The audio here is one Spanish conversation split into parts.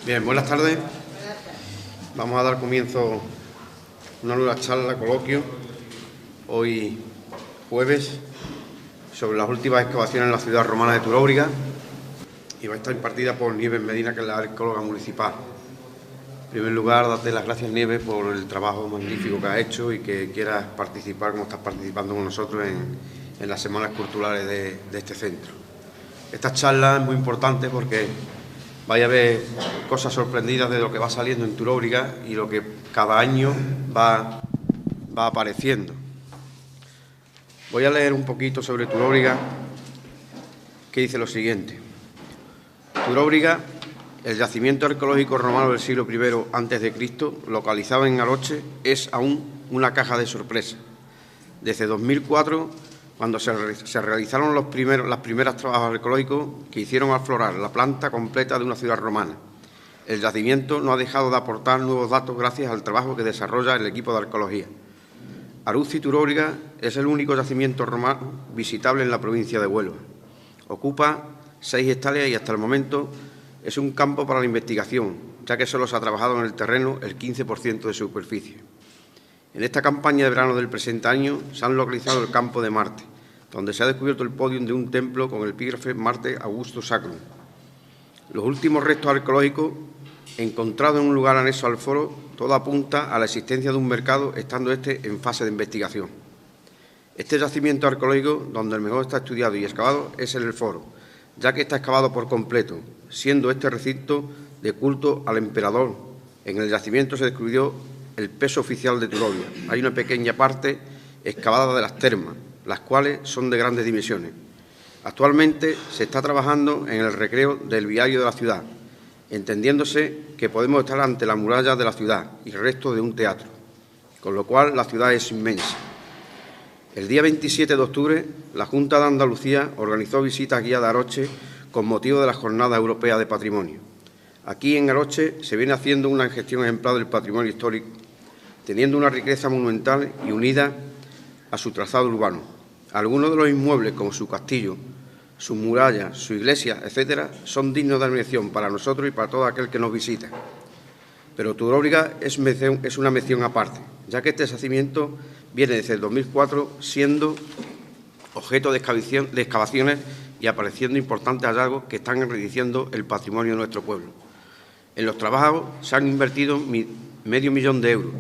Bien, buenas tardes. Vamos a dar comienzo a una nueva charla, coloquio, hoy jueves, sobre las últimas excavaciones en la ciudad romana de Turóbriga, y va a estar impartida por Nieves Medina, que es la arqueóloga municipal. En primer lugar, darte las gracias, Nieves, por el trabajo magnífico que has hecho y que quieras participar, como estás participando con nosotros, en las semanas culturales de este centro. Esta charla es muy importante porque vaya a ver cosas sorprendidas de lo que va saliendo en Turóbriga y lo que cada año va apareciendo. Voy a leer un poquito sobre Turóbriga, que dice lo siguiente. Turóbriga, el yacimiento arqueológico romano del siglo I a.C., localizado en Aroche, es aún una caja de sorpresa. Desde 2004, cuando se realizaron los primeros trabajos arqueológicos que hicieron aflorar la planta completa de una ciudad romana, el yacimiento no ha dejado de aportar nuevos datos gracias al trabajo que desarrolla el equipo de arqueología. Aruzi Turóbriga es el único yacimiento romano visitable en la provincia de Huelva. Ocupa 6 hectáreas y hasta el momento es un campo para la investigación, ya que solo se ha trabajado en el terreno el 15% de su superficie. En esta campaña de verano del presente año se han localizado el campo de Marte, donde se ha descubierto el podium de un templo con el epígrafe Marte Augusto Sacrum. Los últimos restos arqueológicos encontrados en un lugar anexo al foro, todo apunta a la existencia de un mercado, estando este en fase de investigación. Este yacimiento arqueológico, donde el mejor está estudiado y excavado, es el foro, ya que está excavado por completo, siendo este recinto de culto al emperador. En el yacimiento se descubrió el peso oficial de Turóbriga. Hay una pequeña parte excavada de las termas, las cuales son de grandes dimensiones. Actualmente se está trabajando en el recreo del viario de la ciudad, entendiéndose que podemos estar ante la muralla de la ciudad y resto de un teatro, con lo cual la ciudad es inmensa. El día 27 de octubre, la Junta de Andalucía organizó visitas guiadas a Aroche con motivo de la Jornada Europea de Patrimonio. Aquí en Aroche se viene haciendo una gestión ejemplar del patrimonio histórico, teniendo una riqueza monumental y unida a su trazado urbano. Algunos de los inmuebles, como su castillo, sus murallas, su iglesia, etcétera, son dignos de admiración para nosotros y para todo aquel que nos visita. Pero Turóbriga es una mención aparte, ya que este yacimiento viene desde el 2004 siendo objeto de excavaciones y apareciendo importantes hallazgos que están enriqueciendo el patrimonio de nuestro pueblo. En los trabajos se han invertido medio millón de euros,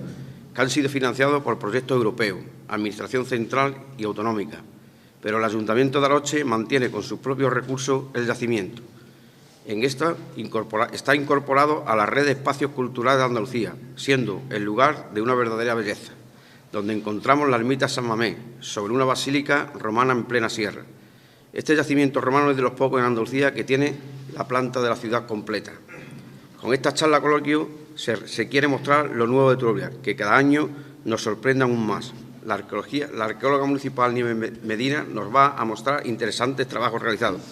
que han sido financiados por proyectos europeos, Administración central y autonómica, pero el Ayuntamiento de Aroche mantiene con sus propios recursos el yacimiento. En esta está incorporado a la red de espacios culturales de Andalucía, siendo el lugar de una verdadera belleza, donde encontramos la ermita San Mamés, sobre una basílica romana en plena sierra. Este yacimiento romano es de los pocos en Andalucía que tiene la planta de la ciudad completa. Con esta charla coloquio se quiere mostrar lo nuevo de Turóbriga, que cada año nos sorprende aún más. La arqueóloga municipal Nieves Medina nos va a mostrar interesantes trabajos realizados,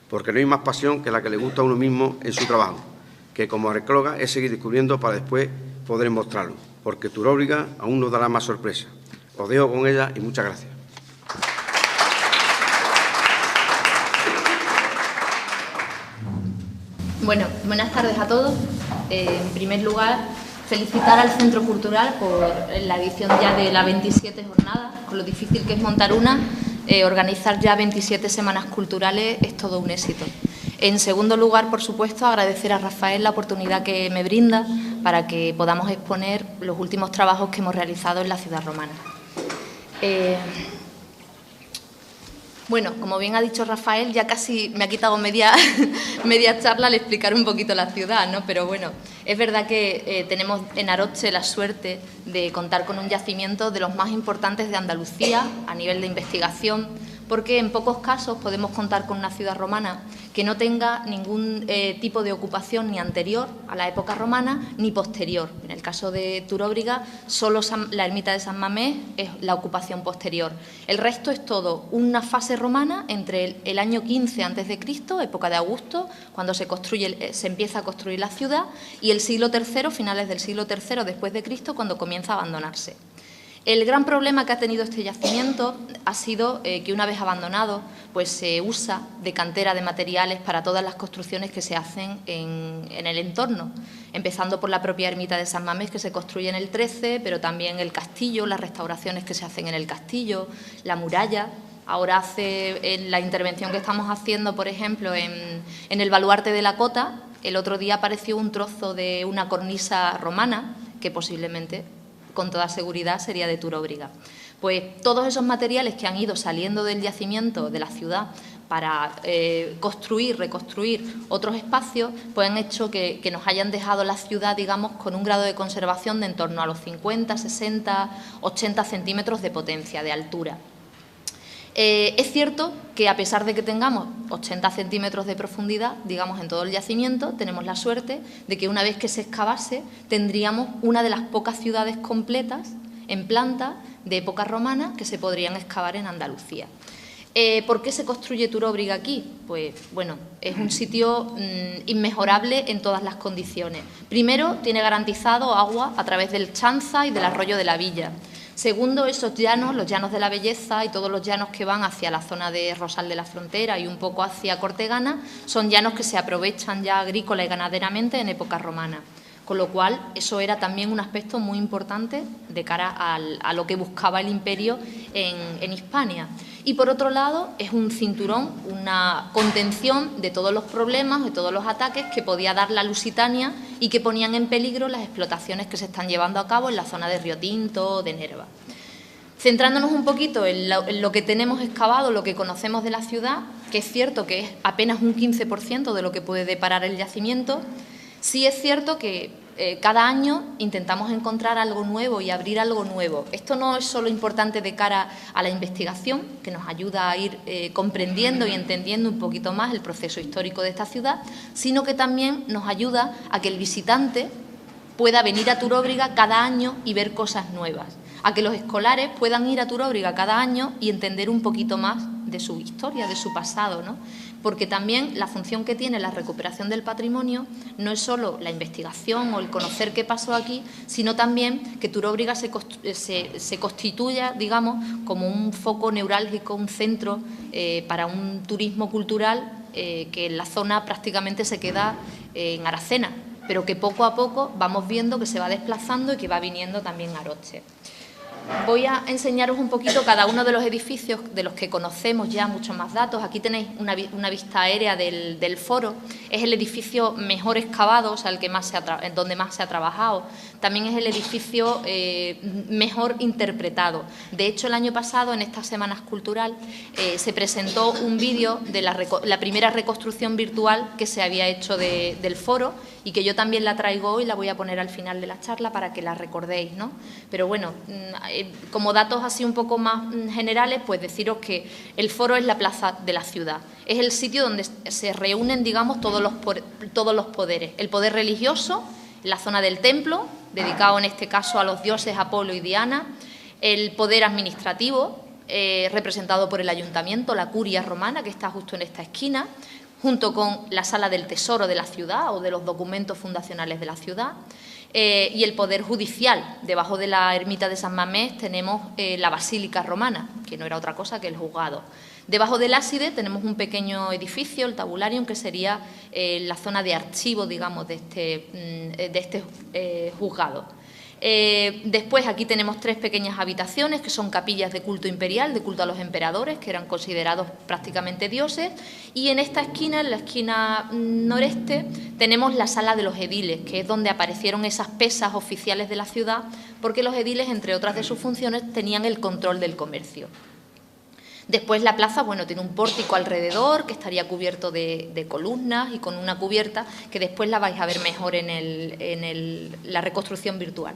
porque no hay más pasión que la que le gusta a uno mismo en su trabajo, que como arqueóloga es seguir descubriendo para después poder mostrarlo, porque Turóbriga aún nos dará más sorpresa. Os dejo con ella y muchas gracias. Bueno, buenas tardes a todos. En primer lugar, felicitar al Centro Cultural por la edición ya de la 27 jornada, con lo difícil que es montar una. Organizar ya 27 semanas culturales es todo un éxito. En segundo lugar, por supuesto, agradecer a Rafael la oportunidad que me brinda para que podamos exponer los últimos trabajos que hemos realizado en la ciudad romana. Bueno, como bien ha dicho Rafael, ya casi me ha quitado media charla al explicar un poquito la ciudad, ¿no? Pero bueno, es verdad que tenemos en Aroche la suerte de contar con un yacimiento de los más importantes de Andalucía a nivel de investigación, porque en pocos casos podemos contar con una ciudad romana que no tenga ningún tipo de ocupación ni anterior a la época romana ni posterior. En el caso de Turóbriga, solo la ermita de San Mamés es la ocupación posterior. El resto es todo una fase romana entre el año 15 a.C., época de Augusto, cuando se empieza a construir la ciudad, y el siglo III, finales del siglo III después de Cristo, cuando comienza a abandonarse. El gran problema que ha tenido este yacimiento ha sido que una vez abandonado, pues se usa de cantera de materiales para todas las construcciones que se hacen en el entorno, empezando por la propia ermita de San Mamés, que se construye en el 13, pero también el castillo, las restauraciones que se hacen en el castillo, la muralla. Ahora en la intervención que estamos haciendo, por ejemplo, en el baluarte de la Cota, el otro día apareció un trozo de una cornisa romana que posiblemente, con toda seguridad, sería de Turóbriga. Pues todos esos materiales que han ido saliendo del yacimiento de la ciudad para reconstruir otros espacios, pues han hecho que nos hayan dejado la ciudad, digamos, con un grado de conservación de en torno a los 50, 60, 80 centímetros de potencia, de altura. Es cierto que a pesar de que tengamos 80 centímetros de profundidad, digamos, en todo el yacimiento, tenemos la suerte de que una vez que se excavase tendríamos una de las pocas ciudades completas en planta de época romana que se podrían excavar en Andalucía. ¿Por qué se construye Turóbriga aquí? Pues bueno, es un sitio inmejorable en todas las condiciones. Primero, tiene garantizado agua a través del Chanza y del arroyo de la Villa. Segundo, esos llanos, los llanos de la Belleza y todos los llanos que van hacia la zona de Rosal de la Frontera y un poco hacia Cortegana, son llanos que se aprovechan ya agrícola y ganaderamente en época romana. Con lo cual, eso era también un aspecto muy importante de cara a lo que buscaba el imperio en Hispania. Y por otro lado, es un cinturón, una contención de todos los problemas, de todos los ataques que podía dar la Lusitania y que ponían en peligro las explotaciones que se están llevando a cabo en la zona de Río Tinto, de Nerva. Centrándonos un poquito en lo que tenemos excavado, lo que conocemos de la ciudad, que es cierto que es apenas un 15% de lo que puede deparar el yacimiento, sí es cierto que cada año intentamos encontrar algo nuevo y abrir algo nuevo. Esto no es solo importante de cara a la investigación, que nos ayuda a ir comprendiendo y entendiendo un poquito más el proceso histórico de esta ciudad, sino que también nos ayuda a que el visitante pueda venir a Turóbriga cada año y ver cosas nuevas, a que los escolares puedan ir a Turóbriga cada año y entender un poquito más de su historia, de su pasado, ¿no? Porque también la función que tiene la recuperación del patrimonio no es solo la investigación o el conocer qué pasó aquí, sino también que Turóbriga se constituya, digamos, como un foco neurálgico, un centro para un turismo cultural que en la zona prácticamente se queda en Aracena, pero que poco a poco vamos viendo que se va desplazando y que va viniendo también a Aroche. Voy a enseñaros un poquito cada uno de los edificios de los que conocemos ya muchos más datos. Aquí tenéis una vista aérea del foro. Es el edificio mejor excavado, o sea, el que donde más se ha trabajado. También es el edificio mejor interpretado. De hecho, el año pasado, en estas Semanas Cultural, se presentó un vídeo de la primera reconstrucción virtual que se había hecho del foro y que yo también la traigo hoy, la voy a poner al final de la charla para que la recordéis, ¿no? Pero bueno, como datos así un poco más generales, pues deciros que el foro es la plaza de la ciudad. Es el sitio donde se reúnen, digamos, todos los poderes. El poder religioso, la zona del templo, dedicado en este caso a los dioses Apolo y Diana, el poder administrativo, representado por el ayuntamiento, la curia romana, que está justo en esta esquina, junto con la sala del tesoro de la ciudad o de los documentos fundacionales de la ciudad, y el poder judicial. Debajo de la ermita de San Mamés tenemos la basílica romana, que no era otra cosa que el juzgado. Debajo del ábside tenemos un pequeño edificio, el tabularium, que sería la zona de archivo, digamos, de este juzgado. Después aquí tenemos 3 pequeñas habitaciones que son capillas de culto imperial, de culto a los emperadores, que eran considerados prácticamente dioses, y en esta esquina, en la esquina noreste, tenemos la sala de los ediles, que es donde aparecieron esas pesas oficiales de la ciudad, porque los ediles, entre otras de sus funciones, tenían el control del comercio. Después la plaza, bueno, tiene un pórtico alrededor que estaría cubierto de columnas y con una cubierta que después la vais a ver mejor en la reconstrucción virtual.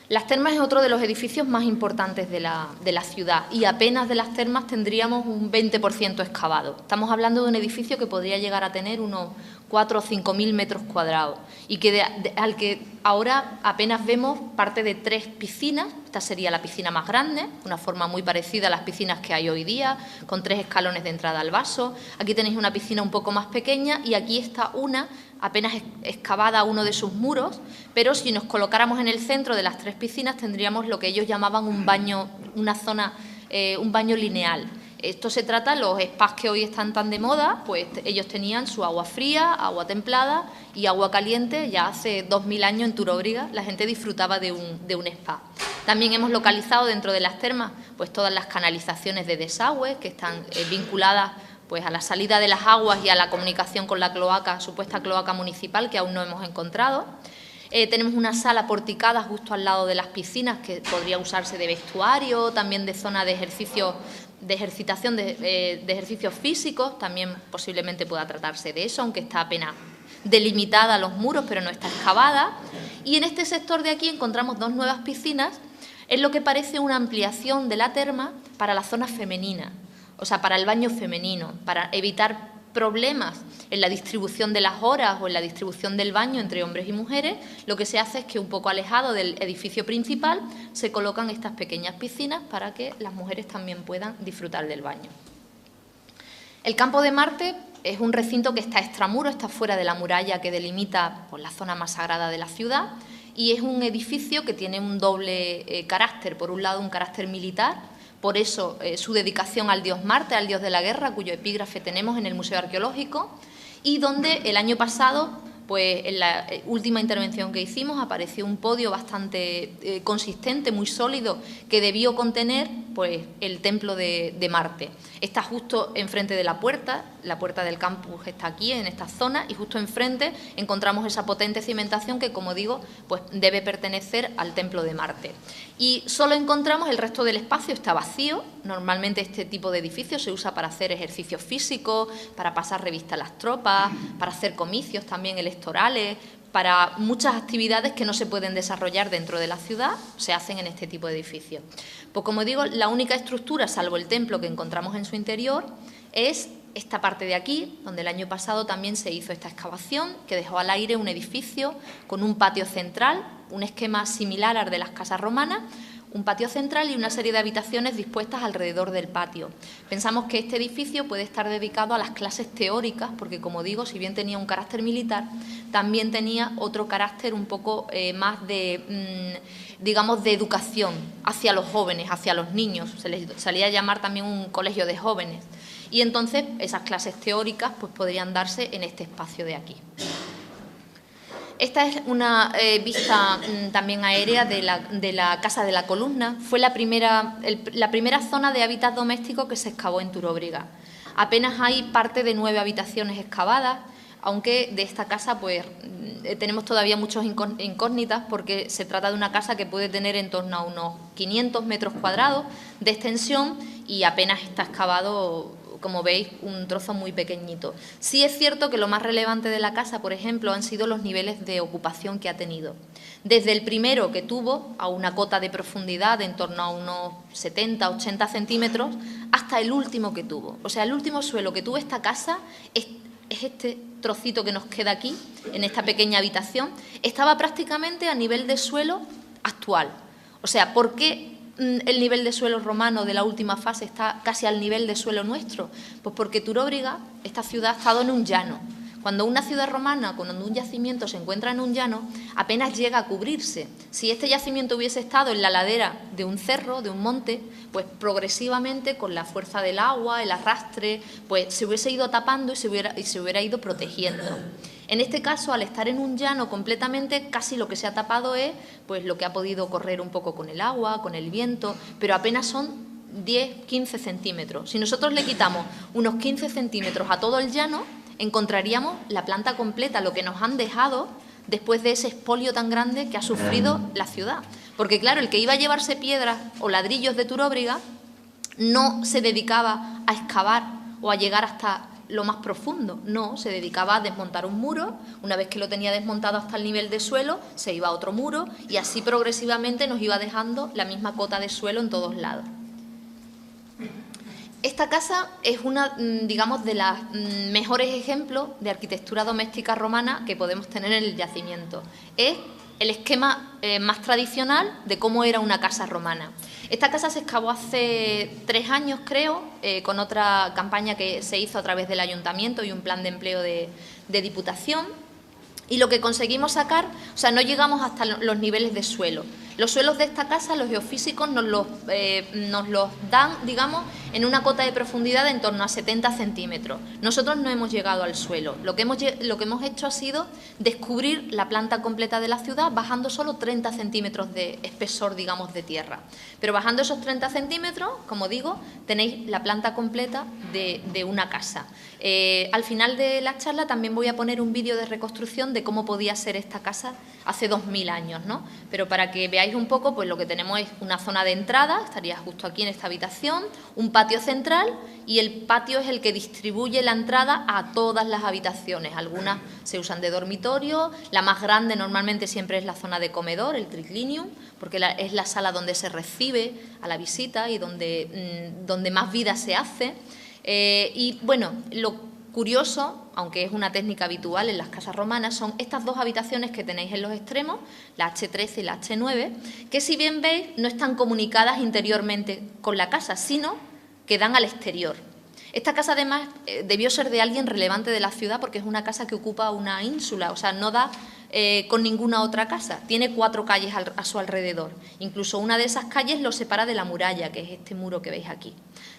Las termas es otro de los edificios más importantes de la ciudad y apenas de las termas tendríamos un 20% excavado. Estamos hablando de un edificio que podría llegar a tener unos 4 o 5.000 metros cuadrados y que al que ahora apenas vemos parte de 3 piscinas. Esta sería la piscina más grande, una forma muy parecida a las piscinas que hay hoy día, con 3 escalones de entrada al vaso. Aquí tenéis una piscina un poco más pequeña y aquí está una apenas excavada uno de sus muros, pero si nos colocáramos en el centro de las 3 piscinas tendríamos lo que ellos llamaban un baño, un baño lineal. Esto se trata, los spas que hoy están tan de moda, pues ellos tenían su agua fría, agua templada y agua caliente. Ya hace 2000 años en Turóbriga la gente disfrutaba de un spa. También hemos localizado dentro de las termas pues todas las canalizaciones de desagüe que están vinculadas pues a la salida de las aguas y a la comunicación con la cloaca, supuesta cloaca municipal, que aún no hemos encontrado. Tenemos una sala porticada justo al lado de las piscinas que podría usarse de vestuario, también de zona de ejercicio, de ejercitación de ejercicios físicos, también posiblemente pueda tratarse de eso, aunque está apenas delimitada a los muros, pero no está excavada. Y en este sector de aquí encontramos 2 nuevas piscinas, en lo que parece una ampliación de la terma para la zona femenina, o sea, para el baño femenino, para evitar problemas en la distribución de las horas o en la distribución del baño entre hombres y mujeres. Lo que se hace es que un poco alejado del edificio principal se colocan estas pequeñas piscinas para que las mujeres también puedan disfrutar del baño. El Campo de Marte es un recinto que está extramuro, está fuera de la muralla que delimita pues, la zona más sagrada de la ciudad, y es un edificio que tiene un doble carácter. Por un lado, un carácter militar. Por eso su dedicación al dios Marte, al dios de la guerra, cuyo epígrafe tenemos en el Museo Arqueológico, y donde el año pasado, pues en la última intervención que hicimos, apareció un podio bastante consistente, muy sólido, que debió contener pues, el templo de Marte. Está justo enfrente de la puerta del campus está aquí, en esta zona, y justo enfrente encontramos esa potente cimentación que, como digo, pues debe pertenecer al templo de Marte. Y solo encontramos el resto del espacio, está vacío. Normalmente este tipo de edificio se usa para hacer ejercicios físicos, para pasar revista a las tropas, para hacer comicios también electorales, para muchas actividades que no se pueden desarrollar dentro de la ciudad, se hacen en este tipo de edificios. Pues como digo, la única estructura, salvo el templo que encontramos en su interior, es esta parte de aquí, donde el año pasado también se hizo esta excavación que dejó al aire un edificio con un patio central, un esquema similar al de las casas romanas, un patio central y una serie de habitaciones dispuestas alrededor del patio. Pensamos que este edificio puede estar dedicado a las clases teóricas, porque, como digo, si bien tenía un carácter militar, también tenía otro carácter un poco más de, digamos, de educación hacia los jóvenes, hacia los niños. Se les solía llamar también un colegio de jóvenes. Y entonces esas clases teóricas pues, podrían darse en este espacio de aquí. Esta es una vista también aérea de la Casa de la Columna. Fue la primera zona de hábitat doméstico que se excavó en Turóbriga. Apenas hay parte de 9 habitaciones excavadas, aunque de esta casa pues tenemos todavía muchas incógnitas, porque se trata de una casa que puede tener en torno a unos 500 metros cuadrados de extensión y apenas está excavado, como veis, un trozo muy pequeñito. Sí es cierto que lo más relevante de la casa, por ejemplo, han sido los niveles de ocupación que ha tenido. Desde el primero, que tuvo a una cota de profundidad de en torno a unos 70-80 centímetros, hasta el último que tuvo. O sea, el último suelo que tuvo esta casa es este trocito que nos queda aquí, en esta pequeña habitación. Estaba prácticamente a nivel de suelo actual. O sea, ¿por qué el nivel de suelo romano de la última fase está casi al nivel de suelo nuestro? Pues porque Turóbriga, esta ciudad, ha estado en un llano. Cuando una ciudad romana, cuando un yacimiento se encuentra en un llano, apenas llega a cubrirse. Si este yacimiento hubiese estado en la ladera de un cerro, de un monte, pues progresivamente, con la fuerza del agua, el arrastre, pues se hubiese ido tapando y se hubiera ido protegiendo. En este caso, al estar en un llano completamente, casi lo que se ha tapado es pues lo que ha podido correr un poco con el agua, con el viento, pero apenas son 10-15 centímetros. Si nosotros le quitamos unos 15 centímetros a todo el llano, encontraríamos la planta completa, lo que nos han dejado después de ese expolio tan grande que ha sufrido la ciudad. Porque claro, el que iba a llevarse piedras o ladrillos de Turóbriga no se dedicaba a excavar o a llegar hasta lo más profundo, no, se dedicaba a desmontar un muro. Una vez que lo tenía desmontado hasta el nivel de suelo, se iba a otro muro y así progresivamente nos iba dejando la misma cota de suelo en todos lados. Esta casa es una, digamos, de los mejores ejemplos de arquitectura doméstica romana que podemos tener en el yacimiento. Es el esquema más tradicional de cómo era una casa romana. Esta casa se excavó hace 3 años, creo, con otra campaña que se hizo a través del ayuntamiento y un plan de empleo de Diputación. Y lo que conseguimos sacar, o sea, no llegamos hasta los niveles de suelo. Los suelos de esta casa, los geofísicos nos los dan, digamos, en una cota de profundidad de en torno a 70 centímetros. Nosotros no hemos llegado al suelo. Lo que hemos hecho ha sido descubrir la planta completa de la ciudad bajando solo 30 centímetros de espesor, digamos, de tierra. Pero bajando esos 30 centímetros, como digo, tenéis la planta completa de una casa. Al final de la charla también voy a poner un vídeo de reconstrucción de cómo podía ser esta casa hace 2000 años, ¿no? Pero para que veáis un poco, pues lo que tenemos es una zona de entrada, estaría justo aquí en esta habitación, un patio central, y el patio es el que distribuye la entrada a todas las habitaciones. Algunas se usan de dormitorio, la más grande normalmente siempre es la zona de comedor, el triclinium, porque es la sala donde se recibe a la visita y donde más vida se hace. Y bueno, lo curioso, aunque es una técnica habitual en las casas romanas, son estas 2 habitaciones que tenéis en los extremos, la H13 y la H9, que si bien veis no están comunicadas interiormente con la casa, sino que dan al exterior. Esta casa además debió ser de alguien relevante de la ciudad porque es una casa que ocupa una ínsula, o sea, no da con ninguna otra casa. Tiene 4 calles a su alrededor. Incluso una de esas calles lo separa de la muralla, que es este muro que veis aquí.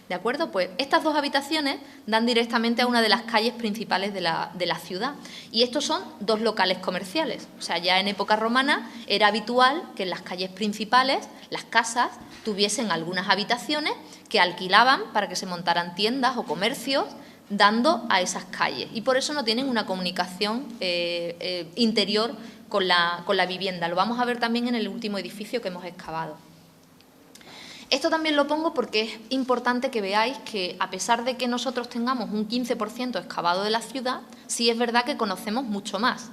¿De acuerdo? Pues estas 2 habitaciones dan directamente a una de las calles principales de la ciudad. Y estos son 2 locales comerciales. O sea, ya en época romana era habitual que en las calles principales las casas tuviesen algunas habitaciones que alquilaban para que se montaran tiendas o comercios dando a esas calles. Y por eso no tienen una comunicación interior con la vivienda. Lo vamos a ver también en el último edificio que hemos excavado. Esto también lo pongo porque es importante que veáis que, a pesar de que nosotros tengamos un 15% excavado de la ciudad, sí es verdad que conocemos mucho más.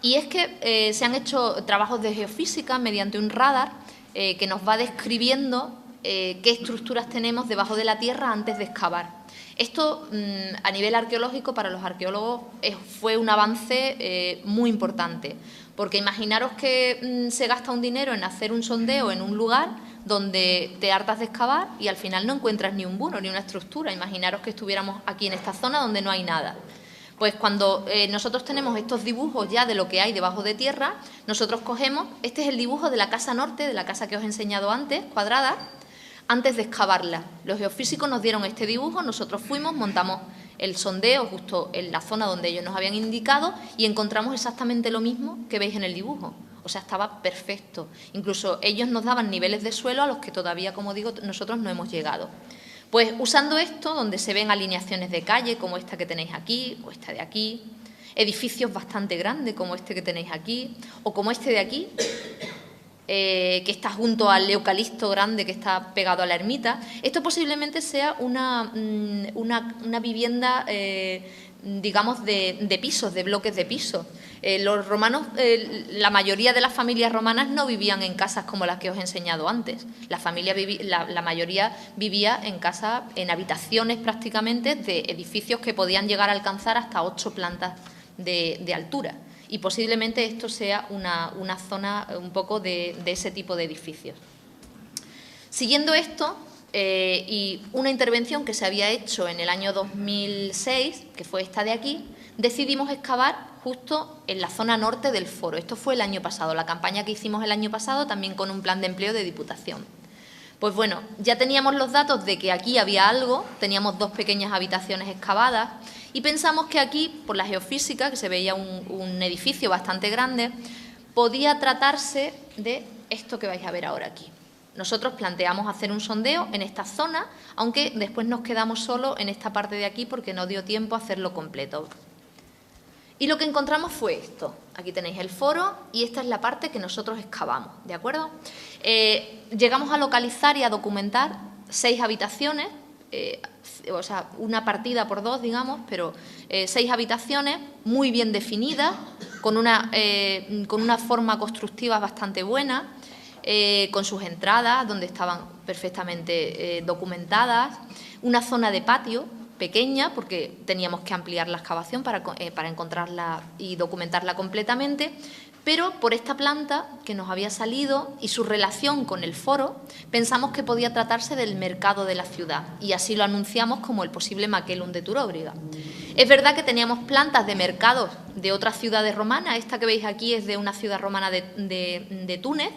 Y es que se han hecho trabajos de geofísica mediante un radar que nos va describiendo qué estructuras tenemos debajo de la tierra antes de excavar. Esto, a nivel arqueológico, para los arqueólogos fue un avance muy importante, porque imaginaros que se gasta un dinero en hacer un sondeo en un lugar donde te hartas de excavar y al final no encuentras ni un buno ni una estructura. Imaginaros que estuviéramos aquí en esta zona donde no hay nada. Pues cuando nosotros tenemos estos dibujos ya de lo que hay debajo de tierra, nosotros cogemos, este es el dibujo de la casa norte, de la casa que os he enseñado antes, cuadrada, antes de excavarla. Los geofísicos nos dieron este dibujo, nosotros fuimos, montamos el sondeo justo en la zona donde ellos nos habían indicado y encontramos exactamente lo mismo que veis en el dibujo. O sea, estaba perfecto. Incluso ellos nos daban niveles de suelo a los que todavía, como digo, nosotros no hemos llegado. Pues usando esto, donde se ven alineaciones de calle, como esta que tenéis aquí, o esta de aquí, edificios bastante grandes, como este que tenéis aquí, o como este de aquí, que está junto al eucalipto grande que está pegado a la ermita. Esto posiblemente sea una vivienda, digamos, de pisos, de bloques de pisos. Los romanos, la mayoría de las familias romanas no vivían en casas como las que os he enseñado antes. La mayoría vivía en casas, en habitaciones prácticamente, de edificios que podían llegar a alcanzar hasta 8 plantas de altura. Y posiblemente esto sea una zona un poco de ese tipo de edificios. Siguiendo esto, y una intervención que se había hecho en el año 2006, que fue esta de aquí, decidimos excavar justo en la zona norte del foro. Esto fue el año pasado, la campaña que hicimos el año pasado, también con un plan de empleo de Diputación. Pues bueno, ya teníamos los datos de que aquí había algo, teníamos 2 pequeñas habitaciones excavadas y pensamos que aquí, por la geofísica, que se veía un edificio bastante grande, podía tratarse de esto que vais a ver ahora aquí. Nosotros planteamos hacer un sondeo en esta zona, aunque después nos quedamos solo en esta parte de aquí porque no dio tiempo a hacerlo completo. Y lo que encontramos fue esto. Aquí tenéis el foro y esta es la parte que nosotros excavamos, ¿de acuerdo? Llegamos a localizar y a documentar 6 habitaciones, o sea, una partida por 2, digamos, pero 6 habitaciones muy bien definidas, con una forma constructiva bastante buena, con sus entradas, donde estaban perfectamente documentadas, una zona de patio pequeña, porque teníamos que ampliar la excavación para encontrarla y documentarla completamente, pero por esta planta que nos había salido y su relación con el foro, pensamos que podía tratarse del mercado de la ciudad y así lo anunciamos como el posible Maquelum de Turóbriga. Es verdad que teníamos plantas de mercados de otras ciudades romanas, esta que veis aquí es de una ciudad romana de Túnez,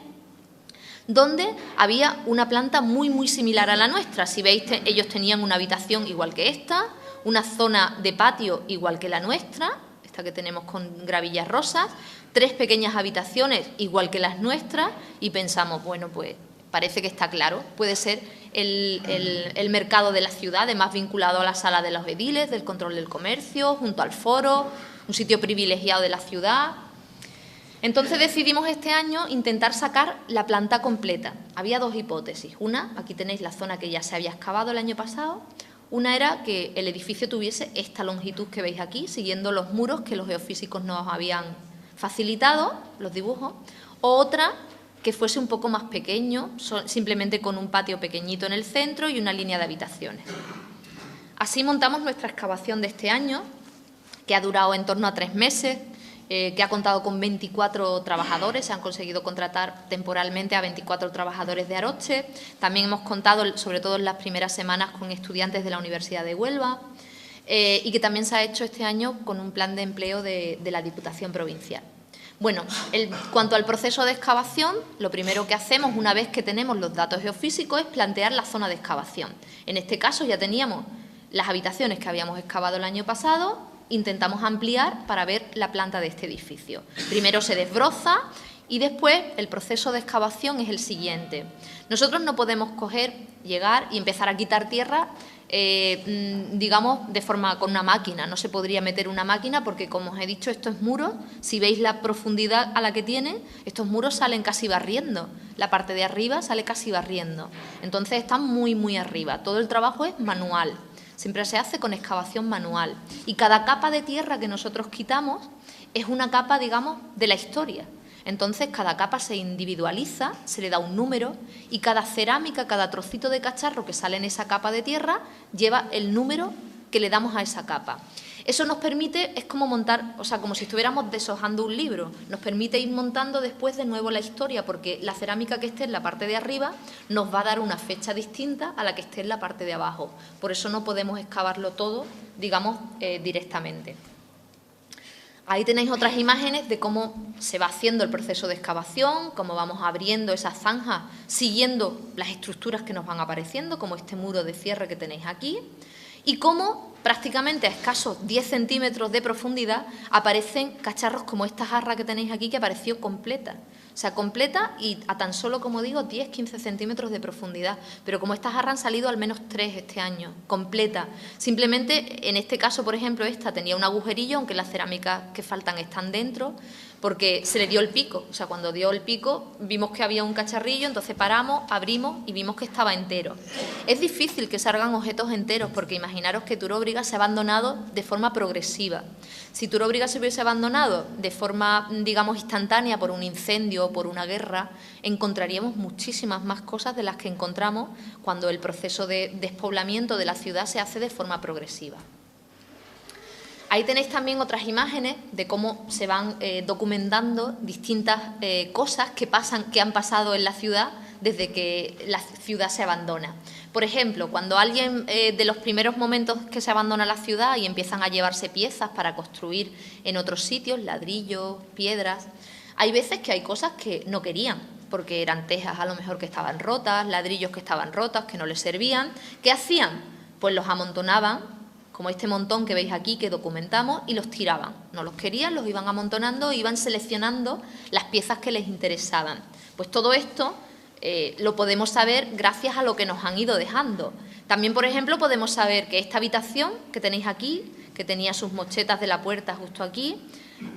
donde había una planta muy similar a la nuestra. Si veis, ellos tenían una habitación igual que esta, una zona de patio igual que la nuestra, esta que tenemos con gravillas rosas, 3 pequeñas habitaciones igual que las nuestras y pensamos, bueno, pues parece que está claro, puede ser el mercado de la ciudad, además vinculado a la sala de los ediles, del control del comercio, junto al foro, un sitio privilegiado de la ciudad. Entonces decidimos este año intentar sacar la planta completa. Había 2 hipótesis. Una, aquí tenéis la zona que ya se había excavado el año pasado. Una era que el edificio tuviese esta longitud que veis aquí, siguiendo los muros que los geofísicos nos habían facilitado, los dibujos. O otra, que fuese un poco más pequeño, simplemente con un patio pequeñito en el centro y una línea de habitaciones. Así montamos nuestra excavación de este año, que ha durado en torno a 3 meses, que ha contado con 24 trabajadores, se han conseguido contratar temporalmente a 24 trabajadores de Aroche. También hemos contado, sobre todo en las primeras semanas, con estudiantes de la Universidad de Huelva y que también se ha hecho este año con un plan de empleo de la Diputación Provincial. Bueno, cuanto al proceso de excavación, lo primero que hacemos una vez que tenemos los datos geofísicos es plantear la zona de excavación. En este caso ya teníamos las habitaciones que habíamos excavado el año pasado. Intentamos ampliar para ver la planta de este edificio. Primero se desbroza y después el proceso de excavación es el siguiente. Nosotros no podemos llegar y empezar a quitar tierra, digamos, de forma con una máquina. No se podría meter una máquina porque, como os he dicho, estos muros, si veis la profundidad a la que tienen, estos muros salen casi barriendo. La parte de arriba sale casi barriendo. Entonces están muy arriba. Todo el trabajo es manual. Siempre se hace con excavación manual. Y cada capa de tierra que nosotros quitamos es una capa, digamos, de la historia. Entonces, cada capa se individualiza, se le da un número y cada cerámica, cada trocito de cacharro que sale en esa capa de tierra lleva el número que le damos a esa capa. Eso nos permite, es como montar, o sea, como si estuviéramos deshojando un libro, nos permite ir montando después de nuevo la historia, porque la cerámica que esté en la parte de arriba nos va a dar una fecha distinta a la que esté en la parte de abajo. Por eso no podemos excavarlo todo, digamos, directamente. Ahí tenéis otras imágenes de cómo se va haciendo el proceso de excavación, cómo vamos abriendo esas zanjas siguiendo las estructuras que nos van apareciendo, como este muro de cierre que tenéis aquí, y cómo prácticamente a escasos 10 centímetros de profundidad aparecen cacharros como esta jarra que tenéis aquí, que apareció completa. O sea, completa y a tan solo, como digo, 10-15 centímetros de profundidad. Pero como esta jarra han salido al menos 3 este año, completa. Simplemente, en este caso, por ejemplo, esta tenía un agujerillo, aunque las cerámicas que faltan están dentro, porque se le dio el pico. O sea, cuando dio el pico vimos que había un cacharrillo, entonces paramos, abrimos y vimos que estaba entero. Es difícil que salgan objetos enteros, porque imaginaros que Turóbriga se ha abandonado de forma progresiva. Si Turóbriga se hubiese abandonado de forma, digamos, instantánea por un incendio o por una guerra, encontraríamos muchísimas más cosas de las que encontramos cuando el proceso de despoblamiento de la ciudad se hace de forma progresiva. Ahí tenéis también otras imágenes de cómo se van documentando distintas cosas que han pasado en la ciudad desde que la ciudad se abandona. Por ejemplo, cuando alguien de los primeros momentos que se abandona la ciudad y empiezan a llevarse piezas para construir en otros sitios, ladrillos, piedras, hay veces que hay cosas que no querían, porque eran tejas a lo mejor que estaban rotas, ladrillos que estaban rotos, que no les servían. ¿Qué hacían? Pues los amontonaban, como este montón que veis aquí que documentamos, y los tiraban. No los querían, los iban amontonando, iban seleccionando las piezas que les interesaban. Pues todo esto lo podemos saber gracias a lo que nos han ido dejando. También, por ejemplo, podemos saber que esta habitación que tenéis aquí, que tenía sus mochetas de la puerta justo aquí,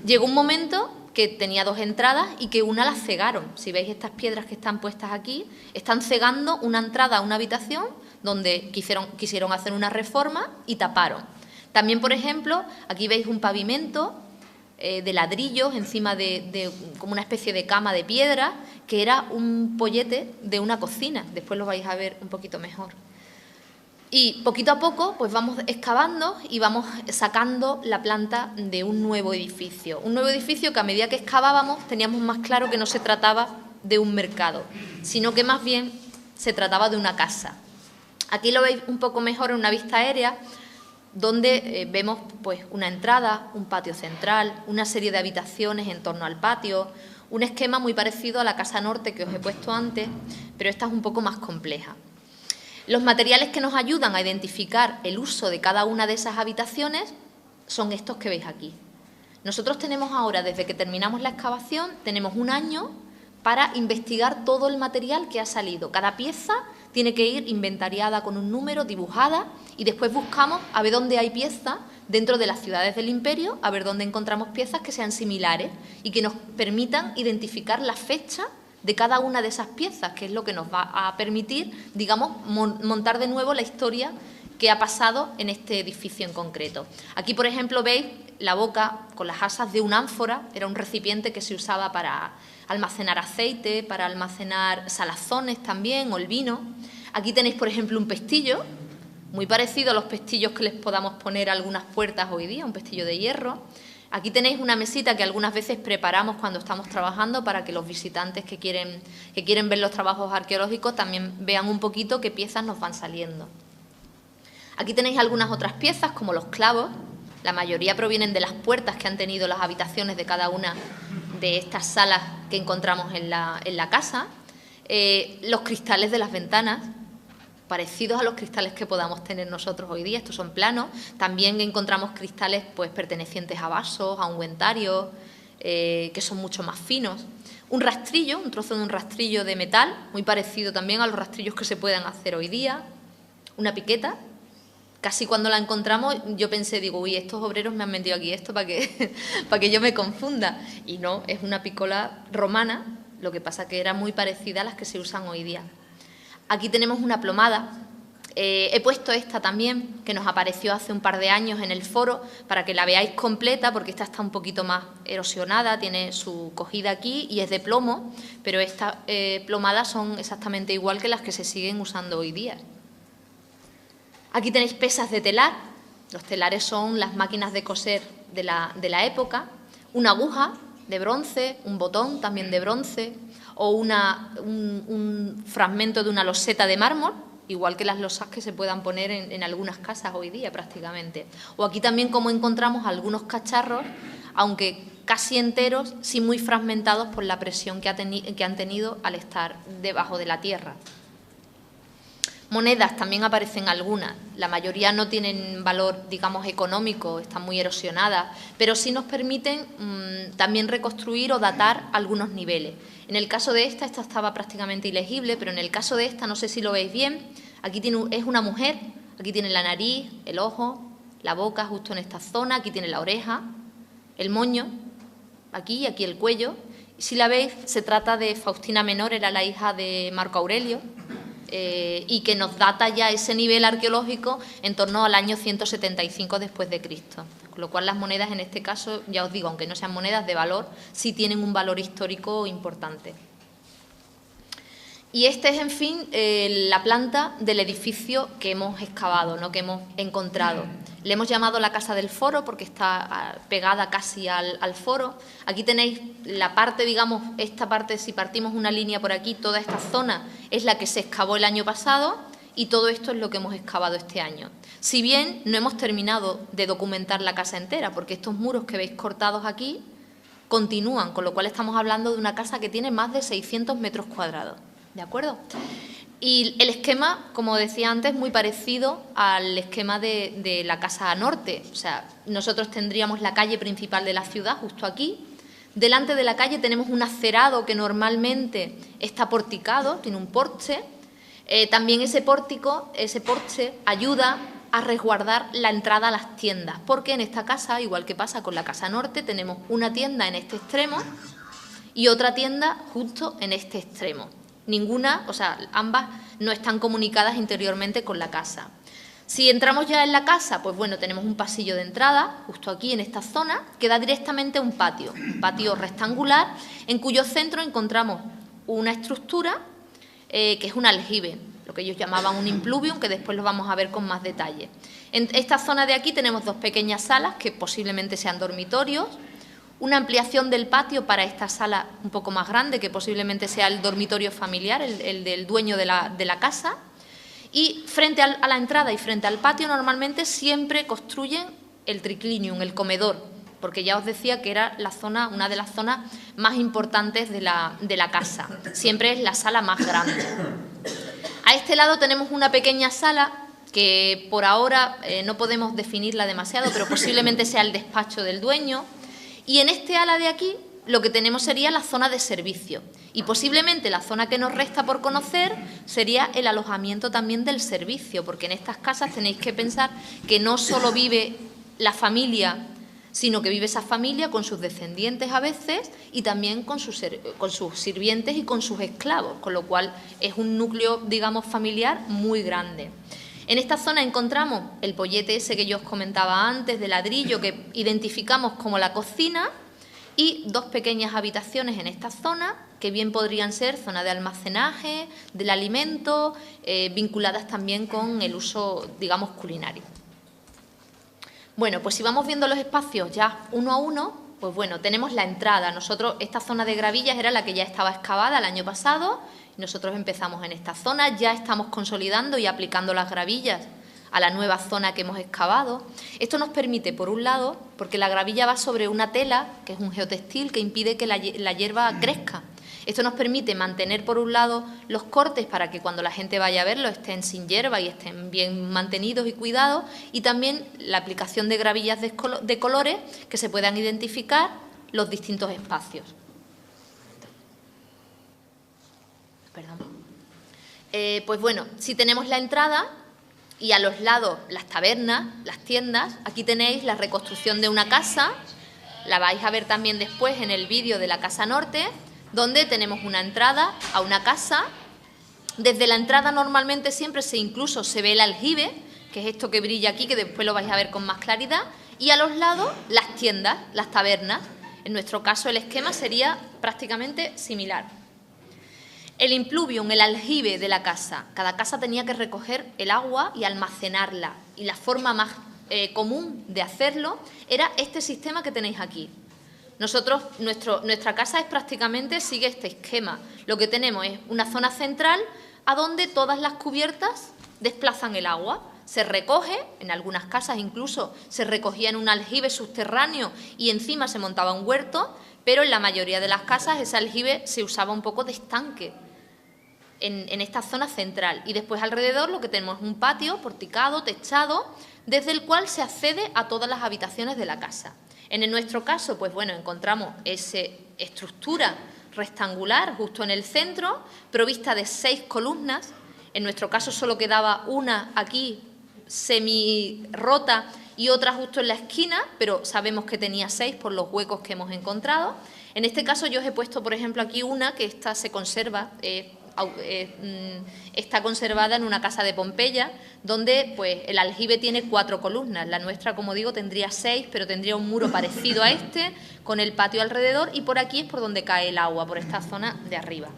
llegó un momento que tenía 2 entradas y que una la cegaron. Si veis estas piedras que están puestas aquí, están cegando una entrada a una habitación donde quisieron hacer una reforma y taparon. También, por ejemplo, aquí veis un pavimento de ladrillos encima de como una especie de cama de piedra, que era un pollete de una cocina. Después lo vais a ver un poquito mejor. Y poquito a poco pues vamos excavando y vamos sacando la planta de un nuevo edificio. Un nuevo edificio que a medida que excavábamos teníamos más claro que no se trataba de un mercado, sino que más bien se trataba de una casa. Aquí lo veis un poco mejor en una vista aérea, donde vemos pues una entrada, un patio central, una serie de habitaciones en torno al patio, un esquema muy parecido a la casa norte que os he puesto antes, pero esta es un poco más compleja. Los materiales que nos ayudan a identificar el uso de cada una de esas habitaciones son estos que veis aquí. Nosotros tenemos ahora, desde que terminamos la excavación, tenemos un año para investigar todo el material que ha salido. Cada pieza tiene que ir inventariada con un número, dibujada, y después buscamos a ver dónde hay piezas dentro de las ciudades del imperio, a ver dónde encontramos piezas que sean similares y que nos permitan identificar la fecha de cada una de esas piezas, que es lo que nos va a permitir, digamos, montar de nuevo la historia que ha pasado en este edificio en concreto. Aquí, por ejemplo, veis la boca con las asas de una ánfora, era un recipiente que se usaba para almacenar aceite, para almacenar salazones también, o el vino. Aquí tenéis, por ejemplo, un pestillo, muy parecido a los pestillos que les podamos poner a algunas puertas hoy día, un pestillo de hierro. Aquí tenéis una mesita que algunas veces preparamos cuando estamos trabajando para que los visitantes que quieren ver los trabajos arqueológicos también vean un poquito qué piezas nos van saliendo. Aquí tenéis algunas otras piezas como los clavos. La mayoría provienen de las puertas que han tenido las habitaciones de cada una de estas salas que encontramos en la casa. Los cristales de las ventanas, parecidos a los cristales que podamos tener nosotros hoy día, estos son planos. También encontramos cristales pues pertenecientes a vasos, a ungüentarios, que son mucho más finos. Un rastrillo, un trozo de un rastrillo de metal, muy parecido también a los rastrillos que se puedan hacer hoy día. Una piqueta. Casi cuando la encontramos yo pensé, digo, uy, estos obreros me han metido aquí esto para que yo me confunda. Y no, es una picola romana, lo que pasa que era muy parecida a las que se usan hoy día. Aquí tenemos una plomada. He puesto esta también, que nos apareció hace un par de años en el foro, para que la veáis completa, porque esta está un poquito más erosionada, tiene su cogida aquí y es de plomo, pero estas plomadas son exactamente igual que las que se siguen usando hoy día. Aquí tenéis pesas de telar. Los telares son las máquinas de coser de la época. Una aguja de bronce, un botón también de bronce, o un fragmento de una loseta de mármol, igual que las losas que se puedan poner en algunas casas hoy día prácticamente. O aquí también como encontramos algunos cacharros, aunque casi enteros, sí muy fragmentados por la presión que han tenido al estar debajo de la tierra. Monedas también aparecen algunas, la mayoría no tienen valor, digamos, económico, están muy erosionadas, pero sí nos permiten también reconstruir o datar algunos niveles. En el caso de esta estaba prácticamente ilegible, pero en el caso de esta, no sé si lo veis bien, aquí es una mujer, aquí tiene la nariz, el ojo, la boca justo en esta zona, aquí tiene la oreja, el moño, aquí y aquí el cuello. Si la veis, se trata de Faustina Menor, era la hija de Marco Aurelio, y que nos data ya ese nivel arqueológico en torno al año 175 después de Cristo. Con lo cual las monedas en este caso, ya os digo, aunque no sean monedas de valor, sí tienen un valor histórico importante. Y esta es, en fin, la planta del edificio que hemos excavado, ¿no?, que hemos encontrado. Le hemos llamado la Casa del Foro porque está pegada casi al foro. Aquí tenéis la parte, digamos, esta parte, si partimos una línea por aquí, toda esta zona es la que se excavó el año pasado y todo esto es lo que hemos excavado este año. Si bien no hemos terminado de documentar la casa entera, porque estos muros que veis cortados aquí continúan, con lo cual estamos hablando de una casa que tiene más de 600 metros cuadrados. ¿De acuerdo? Y el esquema, como decía antes, muy parecido al esquema de la casa norte. O sea, nosotros tendríamos la calle principal de la ciudad justo aquí. Delante de la calle tenemos un acerado que normalmente está porticado, tiene un porche. También ese porche ayuda a resguardar la entrada a las tiendas, porque en esta casa, igual que pasa con la casa norte, tenemos una tienda en este extremo y otra tienda justo en este extremo. Ninguna, o sea, ambas no están comunicadas interiormente con la casa. Si entramos ya en la casa, pues bueno, tenemos un pasillo de entrada, justo aquí en esta zona, que da directamente a un patio rectangular, en cuyo centro encontramos una estructura que es un aljibe. lo que ellos llamaban un impluvium, que después lo vamos a ver con más detalle. En esta zona de aquí tenemos dos pequeñas salas que posiblemente sean dormitorios, una ampliación del patio para esta sala un poco más grande, que posiblemente sea el dormitorio familiar, el del dueño de la casa. Y frente a la entrada y frente al patio normalmente siempre construyen el triclinium, el comedor, porque ya os decía que era una de las zonas más importantes de la casa. Siempre es la sala más grande. A este lado tenemos una pequeña sala que por ahora no podemos definirla demasiado, pero posiblemente sea el despacho del dueño. Y en este ala de aquí lo que tenemos sería la zona de servicio. Y posiblemente la zona que nos resta por conocer sería el alojamiento también del servicio, porque en estas casas tenéis que pensar que no solo vive la familia, sino que vive esa familia con sus descendientes a veces y también con sus sirvientes y con sus esclavos, con lo cual es un núcleo, digamos, familiar muy grande. En esta zona encontramos el pollete ese que yo os comentaba antes, de ladrillo, que identificamos como la cocina, y dos pequeñas habitaciones en esta zona, que bien podrían ser zona de almacenaje, del alimento, vinculadas también con el uso, digamos, culinario. Bueno, pues si vamos viendo los espacios ya uno a uno, pues bueno, tenemos la entrada. Nosotros, esta zona de gravillas era la que ya estaba excavada el año pasado, y nosotros empezamos en esta zona, ya estamos consolidando y aplicando las gravillas a la nueva zona que hemos excavado. Esto nos permite, por un lado, porque la gravilla va sobre una tela, que es un geotextil, que impide que la hierba crezca. Esto nos permite mantener, por un lado, los cortes para que cuando la gente vaya a verlo estén sin hierba y estén bien mantenidos y cuidados, y también la aplicación de gravillas de colores que se puedan identificar los distintos espacios. Perdón. Pues bueno, si tenemos la entrada y a los lados las tabernas, las tiendas, aquí tenéis la reconstrucción de una casa, la vais a ver también después en el vídeo de la Casa Norte, donde tenemos una entrada a una casa. Desde la entrada normalmente siempre incluso se ve el aljibe, que es esto que brilla aquí, que después lo vais a ver con más claridad, y a los lados las tiendas, las tabernas. En nuestro caso el esquema sería prácticamente similar. El impluvium, el aljibe de la casa. Cada casa tenía que recoger el agua y almacenarla, y la forma más común de hacerlo era este sistema que tenéis aquí. Nuestra casa sigue este esquema. Lo que tenemos es una zona central a donde todas las cubiertas desplazan el agua. Se recoge, en algunas casas incluso se recogía en un aljibe subterráneo y encima se montaba un huerto, pero en la mayoría de las casas ese aljibe se usaba un poco de estanque en esta zona central. Y después alrededor lo que tenemos es un patio porticado, techado, desde el cual se accede a todas las habitaciones de la casa. En nuestro caso, pues bueno, encontramos esa estructura rectangular justo en el centro, provista de 6 columnas. En nuestro caso solo quedaba una aquí semi rota y otra justo en la esquina, pero sabemos que tenía 6 por los huecos que hemos encontrado. En este caso yo os he puesto, por ejemplo, aquí una que esta se conserva, está conservada en una casa de Pompeya, donde pues el aljibe tiene 4 columnas. La nuestra, como digo, tendría 6, pero tendría un muro parecido a este, con el patio alrededor, y por aquí es por donde cae el agua, por esta zona de arriba.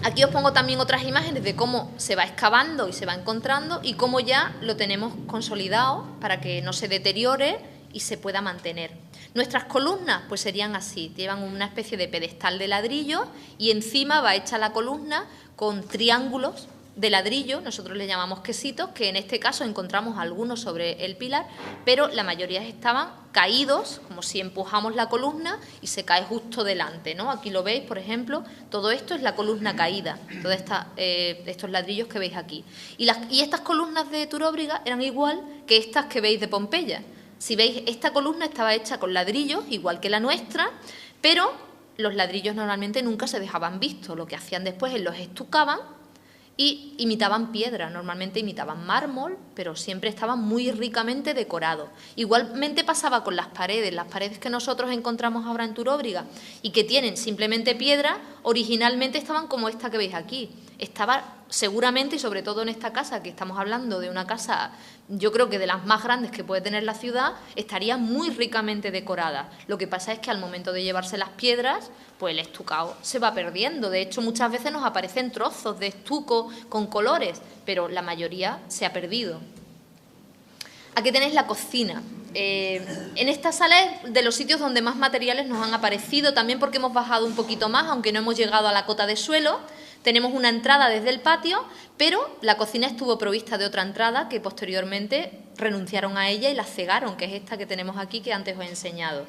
Aquí os pongo también otras imágenes de cómo se va excavando y se va encontrando y cómo ya lo tenemos consolidado para que no se deteriore y se pueda mantener. Nuestras columnas pues serían así, llevan una especie de pedestal de ladrillo y encima va hecha la columna con triángulos de ladrillo, nosotros le llamamos quesitos, que en este caso encontramos algunos sobre el pilar, pero la mayoría estaban caídos, como si empujamos la columna y se cae justo delante, ¿no? Aquí lo veis, por ejemplo, todo esto es la columna caída, todos estos ladrillos que veis aquí. Y estas columnas de Turóbriga eran igual que estas que veis de Pompeya. Si veis, esta columna estaba hecha con ladrillos, igual que la nuestra, pero los ladrillos normalmente nunca se dejaban vistos. Lo que hacían después es los estucaban y imitaban piedra, normalmente imitaban mármol, pero siempre estaban muy ricamente decorados. Igualmente pasaba con las paredes que nosotros encontramos ahora en Turóbriga y que tienen simplemente piedra, originalmente estaban como esta que veis aquí. Estaba seguramente, y sobre todo en esta casa, que estamos hablando de una casa, yo creo que de las más grandes que puede tener la ciudad, estaría muy ricamente decorada. Lo que pasa es que al momento de llevarse las piedras, pues el estucado se va perdiendo. De hecho, muchas veces nos aparecen trozos de estuco llamativo, con colores, pero la mayoría se ha perdido. Aquí tenéis la cocina. En esta sala es de los sitios donde más materiales nos han aparecido, también porque hemos bajado un poquito más, aunque no hemos llegado a la cota de suelo. Tenemos una entrada desde el patio, pero la cocina estuvo provista de otra entrada que posteriormente renunciaron a ella y la cegaron, que es esta que tenemos aquí que antes os he enseñado.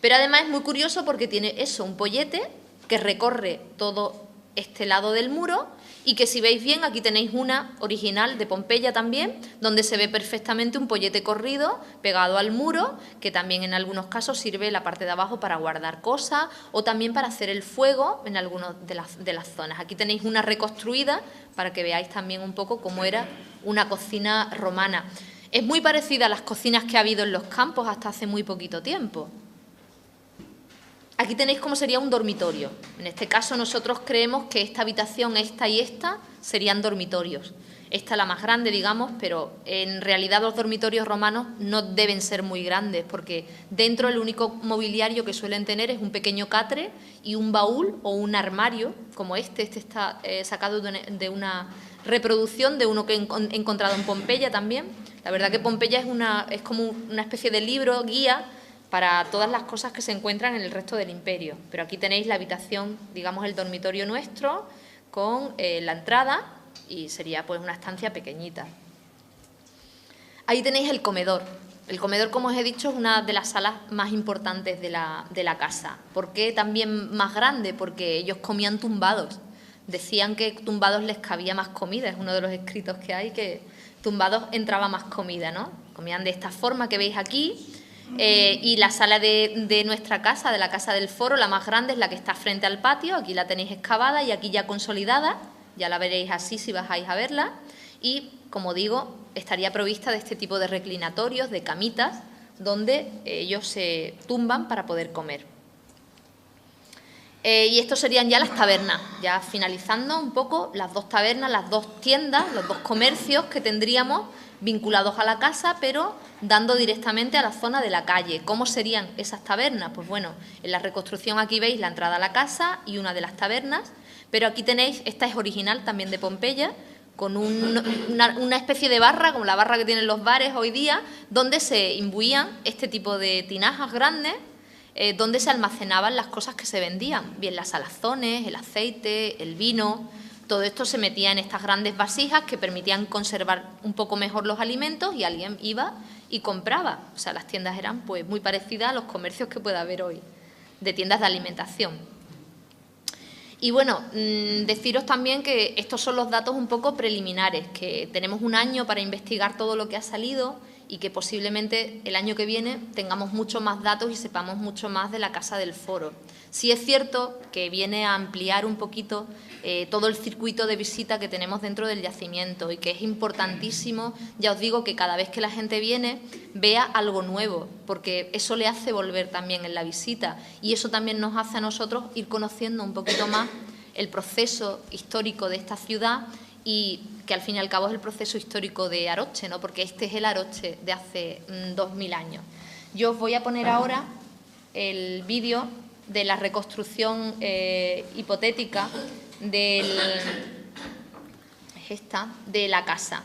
Pero además es muy curioso porque tiene eso, un pollete que recorre todo este lado del muro y que si veis bien aquí tenéis una original de Pompeya también, donde se ve perfectamente un pollete corrido pegado al muro, que también en algunos casos sirve la parte de abajo para guardar cosas o también para hacer el fuego en algunas de las zonas. Aquí tenéis una reconstruida para que veáis también un poco cómo era una cocina romana. Es muy parecida a las cocinas que ha habido en los campos hasta hace muy poquito tiempo. Aquí tenéis cómo sería un dormitorio. En este caso nosotros creemos que esta habitación, esta y esta, serían dormitorios. Esta es la más grande, digamos, pero en realidad los dormitorios romanos no deben ser muy grandes porque dentro el único mobiliario que suelen tener es un pequeño catre y un baúl o un armario como este. Este está sacado de una reproducción de uno que he encontrado en Pompeya también. La verdad que Pompeya es como una especie de libro, guía, para todas las cosas que se encuentran en el resto del imperio. Pero aquí tenéis la habitación, digamos el dormitorio nuestro, con la entrada y sería pues una estancia pequeñita. Ahí tenéis el comedor. El comedor, como os he dicho, es una de las salas más importantes de la casa. ¿Por qué también más grande? Porque ellos comían tumbados. Decían que tumbados les cabía más comida. Es uno de los escritos que hay, que tumbados entraba más comida, ¿no? Comían de esta forma que veis aquí. Y la sala de nuestra casa, de la Casa del Foro, la más grande es la que está frente al patio. Aquí la tenéis excavada y aquí ya consolidada, ya la veréis así si bajáis a verla. Y, como digo, estaría provista de este tipo de reclinatorios, de camitas, donde ellos se tumban para poder comer. Y estos serían ya las tabernas, ya finalizando un poco las dos tabernas, las dos tiendas, los dos comercios que tendríamos vinculados a la casa, pero dando directamente a la zona de la calle. ¿Cómo serían esas tabernas? Pues bueno, en la reconstrucción aquí veis la entrada a la casa y una de las tabernas, pero aquí tenéis, esta es original también de Pompeya, con una especie de barra, como la barra que tienen los bares hoy día, donde se imbuían este tipo de tinajas grandes, donde se almacenaban las cosas que se vendían, bien las salazones, el aceite, el vino. Todo esto se metía en estas grandes vasijas que permitían conservar un poco mejor los alimentos y alguien iba y compraba. O sea, las tiendas eran pues muy parecidas a los comercios que puede haber hoy, de tiendas de alimentación. Y bueno, deciros también que estos son los datos un poco preliminares, que tenemos un año para investigar todo lo que ha salido y que posiblemente el año que viene tengamos mucho más datos y sepamos mucho más de la Casa del Foro. Sí es cierto que viene a ampliar un poquito todo el circuito de visita que tenemos dentro del yacimiento y que es importantísimo, ya os digo, que cada vez que la gente viene vea algo nuevo, porque eso le hace volver también en la visita y eso también nos hace a nosotros ir conociendo un poquito más el proceso histórico de esta ciudad y que al fin y al cabo es el proceso histórico de Aroche, ¿no? Porque este es el Aroche de hace 2000 años. Yo os voy a poner ahora el vídeo de la reconstrucción hipotética de la casa.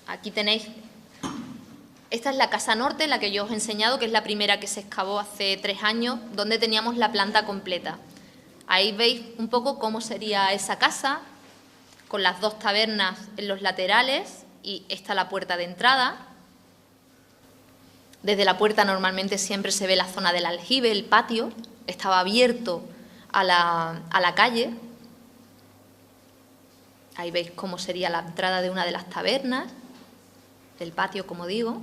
Aquí tenéis, esta es la casa norte, la que yo os he enseñado, que es la primera que se excavó hace 3 años, donde teníamos la planta completa. Ahí veis un poco cómo sería esa casa, con las dos tabernas en los laterales y esta la puerta de entrada. Desde la puerta normalmente siempre se ve la zona del aljibe, el patio, estaba abierto a la calle. Ahí veis cómo sería la entrada de una de las tabernas, del patio, como digo.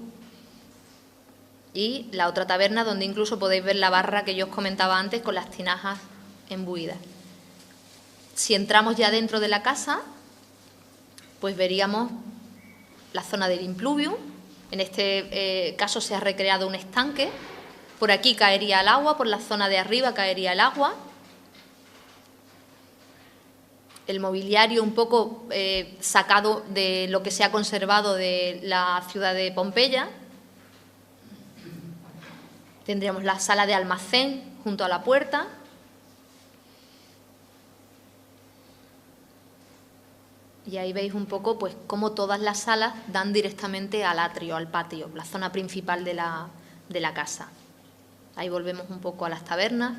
Y la otra taberna donde incluso podéis ver la barra que yo os comentaba antes con las tinajas embuidas. Si entramos ya dentro de la casa, pues veríamos la zona del impluvium. En este caso se ha recreado un estanque. Por aquí caería el agua, por la zona de arriba caería el agua. El mobiliario un poco sacado de lo que se ha conservado de la ciudad de Pompeya. Tendríamos la sala de almacén junto a la puerta. Y ahí veis un poco pues cómo todas las salas dan directamente al atrio, al patio, la zona principal de la casa. Ahí volvemos un poco a las tabernas.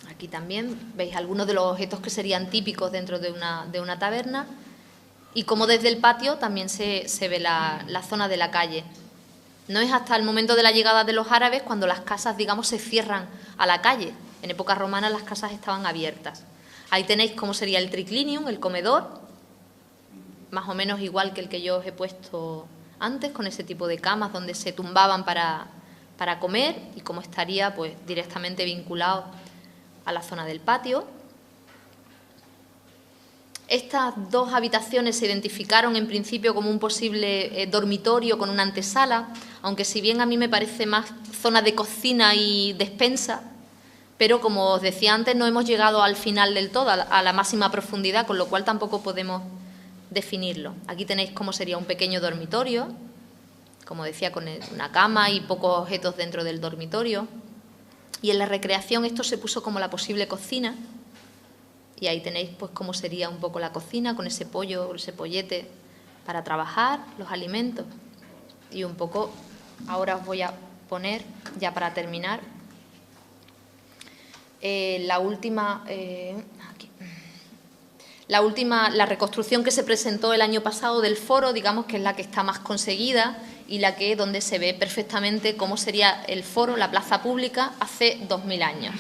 Aquí también veis algunos de los objetos que serían típicos dentro de una taberna y cómo desde el patio también se ve la zona de la calle. No es hasta el momento de la llegada de los árabes cuando las casas, digamos, se cierran a la calle. En época romana las casas estaban abiertas. Ahí tenéis cómo sería el triclinium, el comedor, más o menos igual que el que yo os he puesto antes, con ese tipo de camas donde se tumbaban para comer y cómo estaría pues directamente vinculado a la zona del patio. Estas dos habitaciones se identificaron en principio como un posible dormitorio con una antesala, aunque si bien a mí me parece más zona de cocina y despensa, pero como os decía antes no hemos llegado al final del todo, a la máxima profundidad, con lo cual tampoco podemos definirlo. Aquí tenéis cómo sería un pequeño dormitorio, como decía, con una cama y pocos objetos dentro del dormitorio. Y en la recreación esto se puso como la posible cocina. Y ahí tenéis pues cómo sería un poco la cocina, con ese pollo, ese pollete para trabajar, los alimentos. Y un poco, ahora os voy a poner, ya para terminar, la reconstrucción que se presentó el año pasado del foro, digamos que es la que está más conseguida y donde se ve perfectamente cómo sería el foro, la plaza pública, hace 2000 años.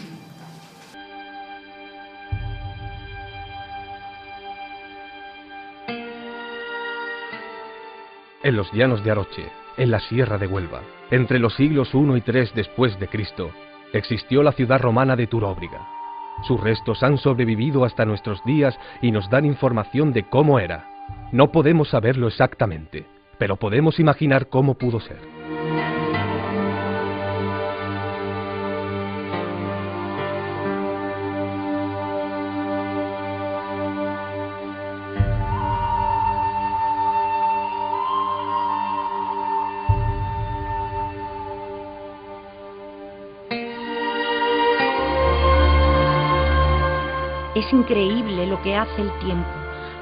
En los llanos de Aroche, en la Sierra de Huelva, entre los siglos I y III después de Cristo, existió la ciudad romana de Turóbriga. Sus restos han sobrevivido hasta nuestros días y nos dan información de cómo era. No podemos saberlo exactamente, pero podemos imaginar cómo pudo ser. Es increíble lo que hace el tiempo.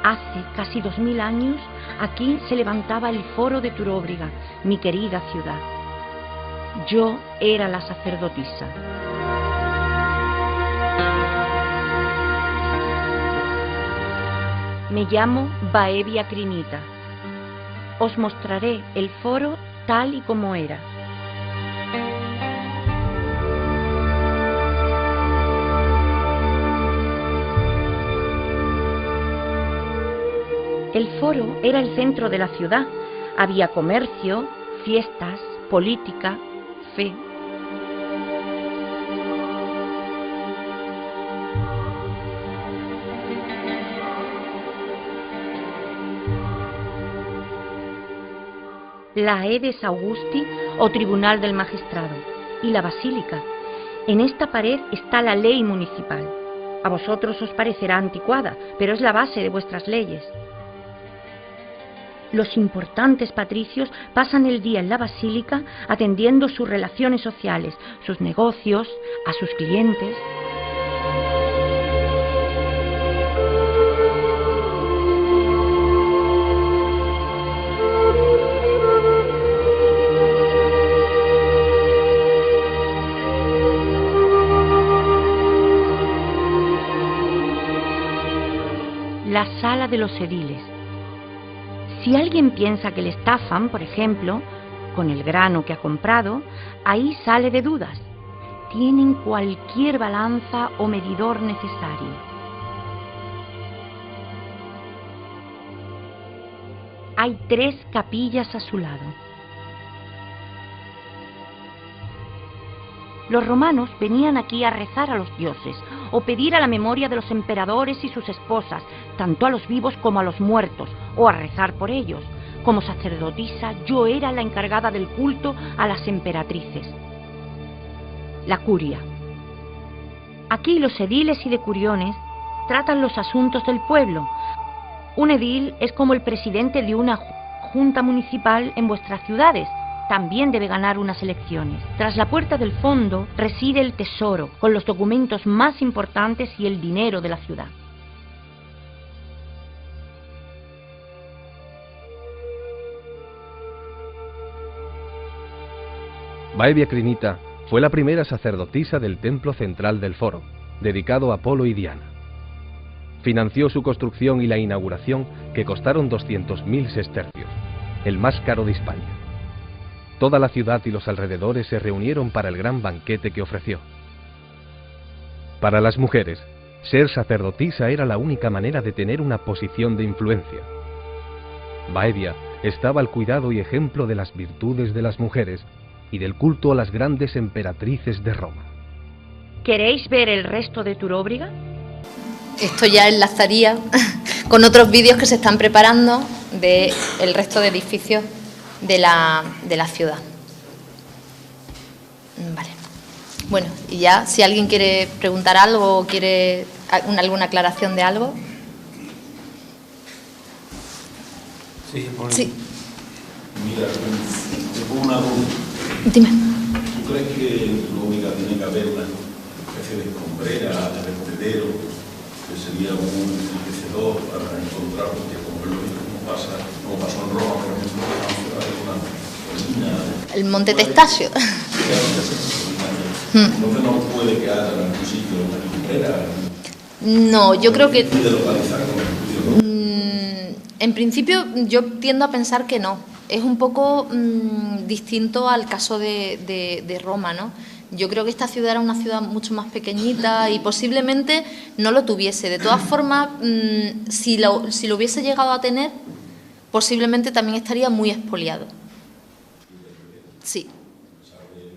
Hace casi 2000 años, aquí se levantaba el foro de Turóbriga, mi querida ciudad. Yo era la sacerdotisa. Me llamo Baevia Crinita. Os mostraré el foro tal y como era. El foro era el centro de la ciudad. Había comercio, fiestas, política, fe. La Edes Augusti o Tribunal del Magistrado y la Basílica. En esta pared está la ley municipal. A vosotros os parecerá anticuada, pero es la base de vuestras leyes. Los importantes patricios pasan el día en la basílica atendiendo sus relaciones sociales, sus negocios, a sus clientes. La sala de los ediles. Si alguien piensa que le estafan, por ejemplo, con el grano que ha comprado, ahí sale de dudas. Tienen cualquier balanza o medidor necesario. Hay 3 capillas a su lado. Los romanos venían aquí a rezar a los dioses o pedir a la memoria de los emperadores y sus esposas, tanto a los vivos como a los muertos, o a rezar por ellos. Como sacerdotisa, yo era la encargada del culto a las emperatrices. La curia. Aquí los ediles y decuriones tratan los asuntos del pueblo. Un edil es como el presidente de una junta municipal en vuestras ciudades, también debe ganar unas elecciones. Tras la puerta del fondo reside el tesoro, con los documentos más importantes y el dinero de la ciudad. Baevia Crinita fue la primera sacerdotisa del templo central del foro, dedicado a Apolo y Diana. Financió su construcción y la inauguración, que costaron 200.000 sestercios, el más caro de Hispania. Toda la ciudad y los alrededores se reunieron para el gran banquete que ofreció. Para las mujeres, ser sacerdotisa era la única manera de tener una posición de influencia. Baevia estaba al cuidado y ejemplo de las virtudes de las mujeres y del culto a las grandes emperatrices de Roma. ¿Queréis ver el resto de Turóbriga? Esto ya enlazaría con otros vídeos que se están preparando del resto de edificios de la ciudad. Vale. Bueno, y ya, si alguien quiere preguntar algo o quiere alguna aclaración de algo. Sí. Mira, tengo una duda. Dime. ¿Tú crees que en Turóbriga tiene que haber una especie de escombrera, de vertedero, que sería un enriquecedor para encontrar, porque como es lo mismo como pasó en Roma, por ejemplo, una colina? El Monte Testaccio. Entonces no puede quedar en algún sitio una escombrera. No, yo creo que... ¿Puede localizar con el estudio? En principio yo tiendo a pensar que no. Es un poco distinto al caso de Roma, ¿no? Yo creo que esta ciudad era una ciudad mucho más pequeñita y posiblemente no lo tuviese. De todas formas, si lo hubiese llegado a tener, posiblemente también estaría muy expoliado. Sí.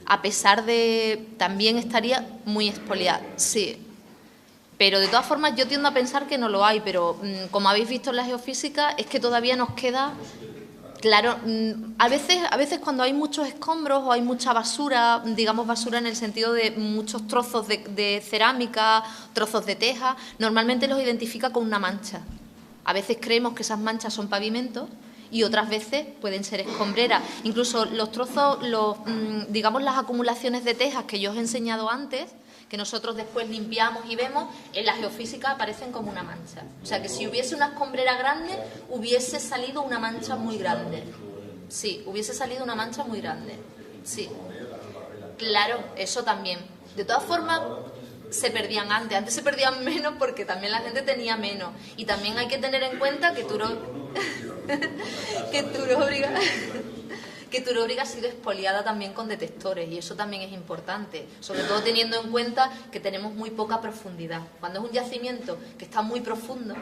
A pesar de... también estaría muy expoliado. Sí. Pero de todas formas yo tiendo a pensar que no lo hay, pero como habéis visto en la geofísica, es que todavía nos queda... Claro, a veces cuando hay muchos escombros o hay mucha basura, digamos basura en el sentido de muchos trozos de cerámica, trozos de teja, normalmente los identifica con una mancha. A veces creemos que esas manchas son pavimentos y otras veces pueden ser escombreras. Incluso los trozos, digamos las acumulaciones de tejas que yo os he enseñado antes, que nosotros después limpiamos y vemos, en la geofísica aparecen como una mancha. O sea que si hubiese una escombrera grande, hubiese salido una mancha muy grande. Sí, hubiese salido una mancha muy grande. Sí. Claro, eso también. De todas formas, se perdían antes. Antes se perdían menos porque también la gente tenía menos. Y también hay que tener en cuenta que Turóbriga ha sido expoliada también con detectores y eso también es importante, sobre todo teniendo en cuenta que tenemos muy poca profundidad. Cuando es un yacimiento que está muy profundo,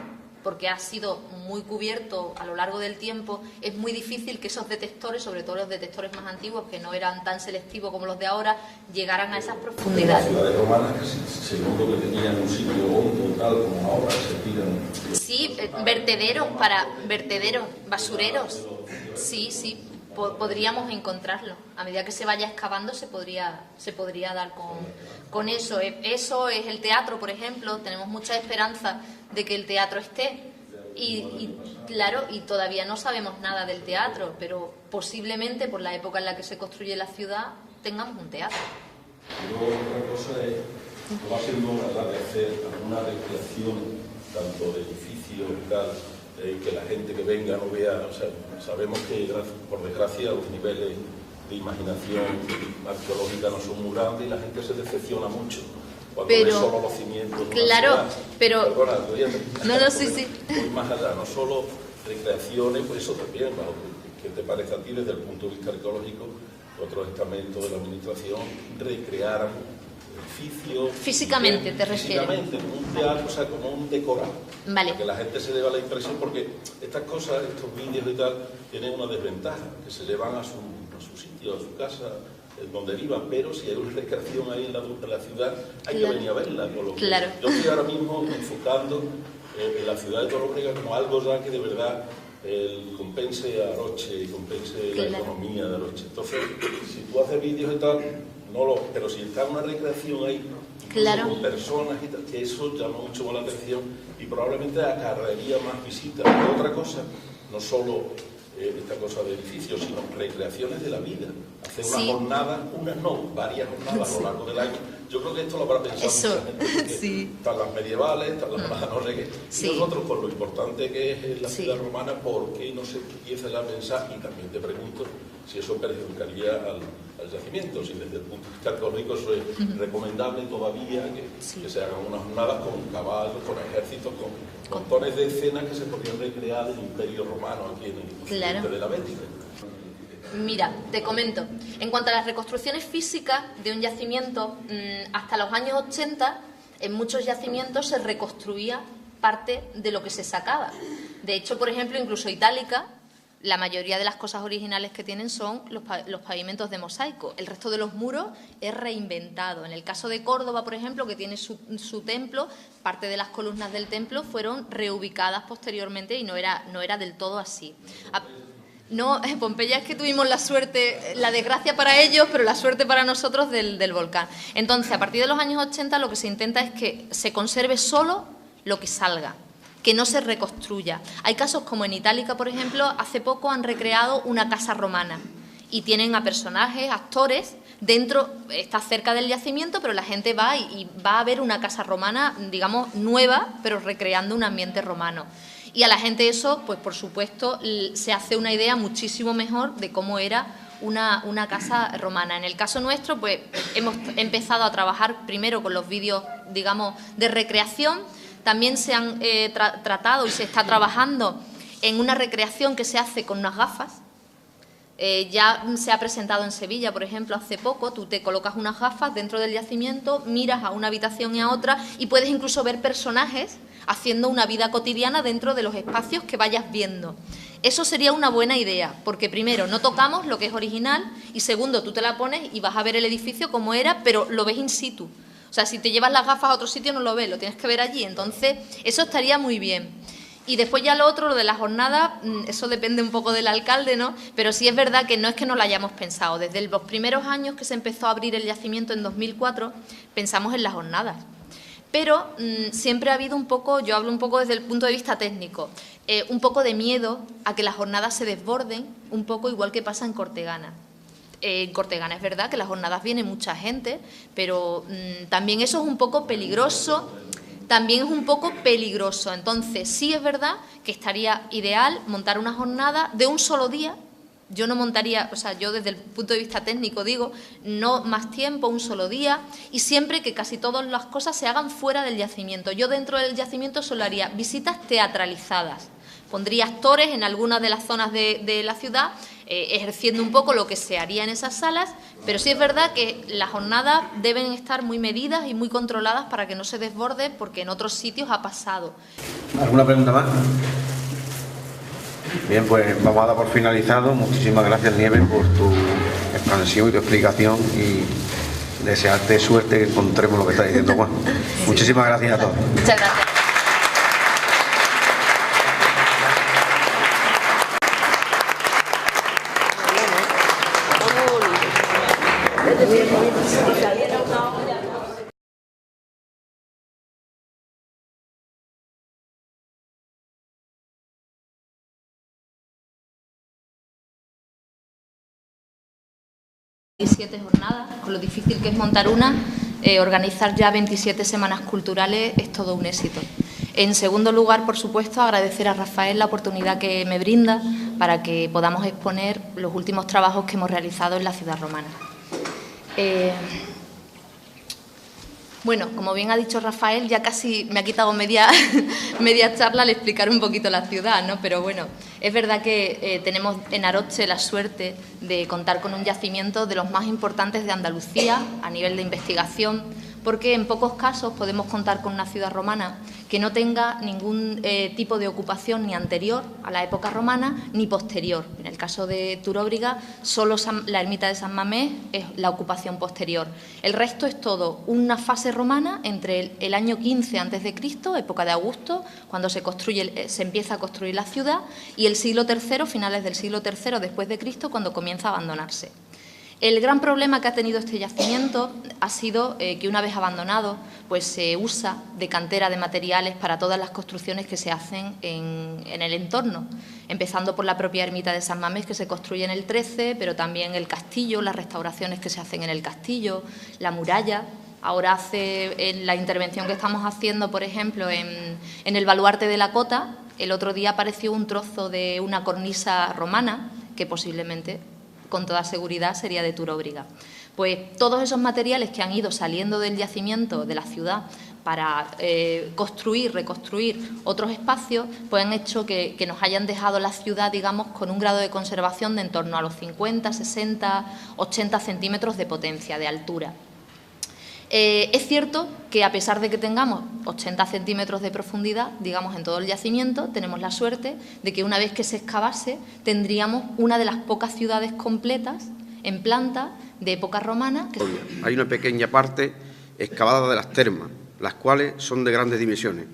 porque ha sido muy cubierto a lo largo del tiempo, es muy difícil que esos detectores, sobre todo los detectores más antiguos, que no eran tan selectivos como los de ahora, llegaran a esas profundidades. Las ciudades romanas, que según lo que tenían un sitio hondo, tal como ahora, se tiran... Sí, vertederos, basureros. Sí. Podríamos encontrarlo. A medida que se vaya excavando se podría dar con eso. Eso es el teatro, por ejemplo. Tenemos mucha esperanza de que el teatro esté. Y claro, y todavía no sabemos nada del teatro, pero posiblemente por la época en la que se construye la ciudad tengamos un teatro. Luego otra cosa es, no va siendo verdad de hacer alguna recreación tanto de edificios y tal, que la gente que venga no vea, o sea, sabemos que por desgracia los niveles de imaginación arqueológica no son muy grandes y la gente se decepciona mucho cuando ve solo los cimientos. Claro, pero... Perdona, sí. Muy más allá, no solo recreaciones, pues eso también, ¿qué te parece a ti desde el punto de vista arqueológico? Otros estamentos de la administración recrearan edificios... Físicamente, ¿te refieres? Físicamente, como un teatro, o sea, como un decorado. Vale. Para que la gente se deba la impresión, porque estas cosas, estos vídeos y tal, tienen una desventaja, que se llevan a su sitio, a su casa, en donde vivan, pero si hay una recreación ahí en la ciudad, hay que venir a verla. Claro. Yo estoy ahora mismo enfocando en la ciudad de Turóbriga como algo ya que de verdad compense a Aroche y compense la economía de Aroche. Entonces, si tú haces vídeos y tal, pero si está una recreación ahí, con personas y tal, que eso llama mucho más la atención y probablemente acarrearía más visitas. Pero otra cosa, no solo esta cosa de edificios, sino recreaciones de la vida. Hacer una Sí. jornada, varias jornadas a lo largo del año. Yo creo que esto lo habrá pensado mucha gente, porque Sí. están las medievales, están las no sé qué. Sí. Y nosotros, con lo importante que es la Sí. ciudad romana, ¿por qué no se empieza ya a pensar? Y también te pregunto si eso perjudicaría al yacimiento, si desde el punto de vista arqueológico eso es recomendable todavía que se hagan unas jornadas con caballos, con ejércitos, con montones de escenas que se podrían recrear del Imperio Romano aquí en el occidente de la Bética. Mira, te comento. En cuanto a las reconstrucciones físicas de un yacimiento, hasta los años 80, en muchos yacimientos se reconstruía parte de lo que se sacaba. De hecho, por ejemplo, incluso Itálica, la mayoría de las cosas originales que tienen son los pavimentos de mosaico. El resto de los muros es reinventado. En el caso de Córdoba, por ejemplo, que tiene su templo, parte de las columnas del templo fueron reubicadas posteriormente y no era del todo así. No, en Pompeya es que tuvimos la suerte, la desgracia para ellos, pero la suerte para nosotros del volcán. Entonces, a partir de los años 80 lo que se intenta es que se conserve solo lo que salga, que no se reconstruya. Hay casos como en Itálica, por ejemplo, hace poco han recreado una casa romana y tienen a personajes, actores, dentro, está cerca del yacimiento, pero la gente va y va a ver una casa romana, digamos, nueva, pero recreando un ambiente romano. Y a la gente eso, pues por supuesto, se hace una idea muchísimo mejor de cómo era una casa romana. En el caso nuestro, pues hemos empezado a trabajar primero con los vídeos, digamos, de recreación. También se han tratado y se está trabajando en una recreación que se hace con unas gafas. Ya se ha presentado en Sevilla, por ejemplo, hace poco. Tú te colocas unas gafas dentro del yacimiento, miras a una habitación y a otra y puedes incluso ver personajes haciendo una vida cotidiana dentro de los espacios que vayas viendo. Eso sería una buena idea, porque primero, no tocamos lo que es original y segundo, tú te la pones y vas a ver el edificio como era, pero lo ves in situ. O sea, si te llevas las gafas a otro sitio no lo ves, lo tienes que ver allí. Entonces, eso estaría muy bien. Y después ya lo otro, lo de la jornada, eso depende un poco del alcalde, ¿no? Pero sí es verdad que no es que no lo hayamos pensado. Desde los primeros años que se empezó a abrir el yacimiento en 2004, pensamos en las jornadas. Pero siempre ha habido un poco, yo hablo un poco desde el punto de vista técnico, un poco de miedo a que las jornadas se desborden, un poco igual que pasa en Cortegana. En Cortegana es verdad que las jornadas viene mucha gente, pero también eso es un poco peligroso. Entonces, sí es verdad que estaría ideal montar una jornada de un solo día. Yo no montaría, o sea, yo desde el punto de vista técnico digo, no más tiempo, un solo día, y siempre que casi todas las cosas se hagan fuera del yacimiento. Yo dentro del yacimiento solo haría visitas teatralizadas. Pondría actores en algunas de las zonas de la ciudad, ejerciendo un poco lo que se haría en esas salas, pero sí es verdad que las jornadas deben estar muy medidas y muy controladas para que no se desborde, porque en otros sitios ha pasado. ¿Alguna pregunta más? Bien, pues vamos a dar por finalizado. Muchísimas gracias, Nieves, por tu expansión y tu explicación y desearte suerte que encontremos lo que está diciendo Juan. Muchísimas gracias a todos. Muchas gracias. Jornadas, con lo difícil que es montar una, organizar ya 27 semanas culturales es todo un éxito. En segundo lugar, por supuesto, agradecer a Rafael la oportunidad que me brinda para que podamos exponer los últimos trabajos que hemos realizado en la ciudad romana. Bueno, como bien ha dicho Rafael, ya casi me ha quitado media charla al explicar un poquito la ciudad, ¿no? Pero bueno, es verdad que tenemos en Aroche la suerte de contar con un yacimiento de los más importantes de Andalucía a nivel de investigación, porque en pocos casos podemos contar con una ciudad romana que no tenga ningún tipo de ocupación ni anterior a la época romana ni posterior. En el caso de Turóbriga, solo la ermita de San Mamés es la ocupación posterior. El resto es todo una fase romana entre el año 15 a.C., época de Augusto, cuando se empieza a construir la ciudad, y el siglo III, finales del siglo III después de Cristo, cuando comienza a abandonarse. El gran problema que ha tenido este yacimiento ha sido que una vez abandonado, pues se usa de cantera de materiales para todas las construcciones que se hacen en el entorno, empezando por la propia ermita de San Mamés, que se construye en el 13, pero también el castillo, las restauraciones que se hacen en el castillo, la muralla. Ahora en la intervención que estamos haciendo, por ejemplo, en el baluarte de la Cota, el otro día apareció un trozo de una cornisa romana que posiblemente, con toda seguridad, sería de Turóbriga. Pues todos esos materiales que han ido saliendo del yacimiento de la ciudad para construir, reconstruir otros espacios, pues han hecho que nos hayan dejado la ciudad, digamos, con un grado de conservación de en torno a los 50, 60, 80 centímetros de potencia, de altura. Es cierto que, a pesar de que tengamos 80 centímetros de profundidad, digamos, en todo el yacimiento, tenemos la suerte de que una vez que se excavase tendríamos una de las pocas ciudades completas en planta de época romana. Hay una pequeña parte excavada de las termas, las cuales son de grandes dimensiones.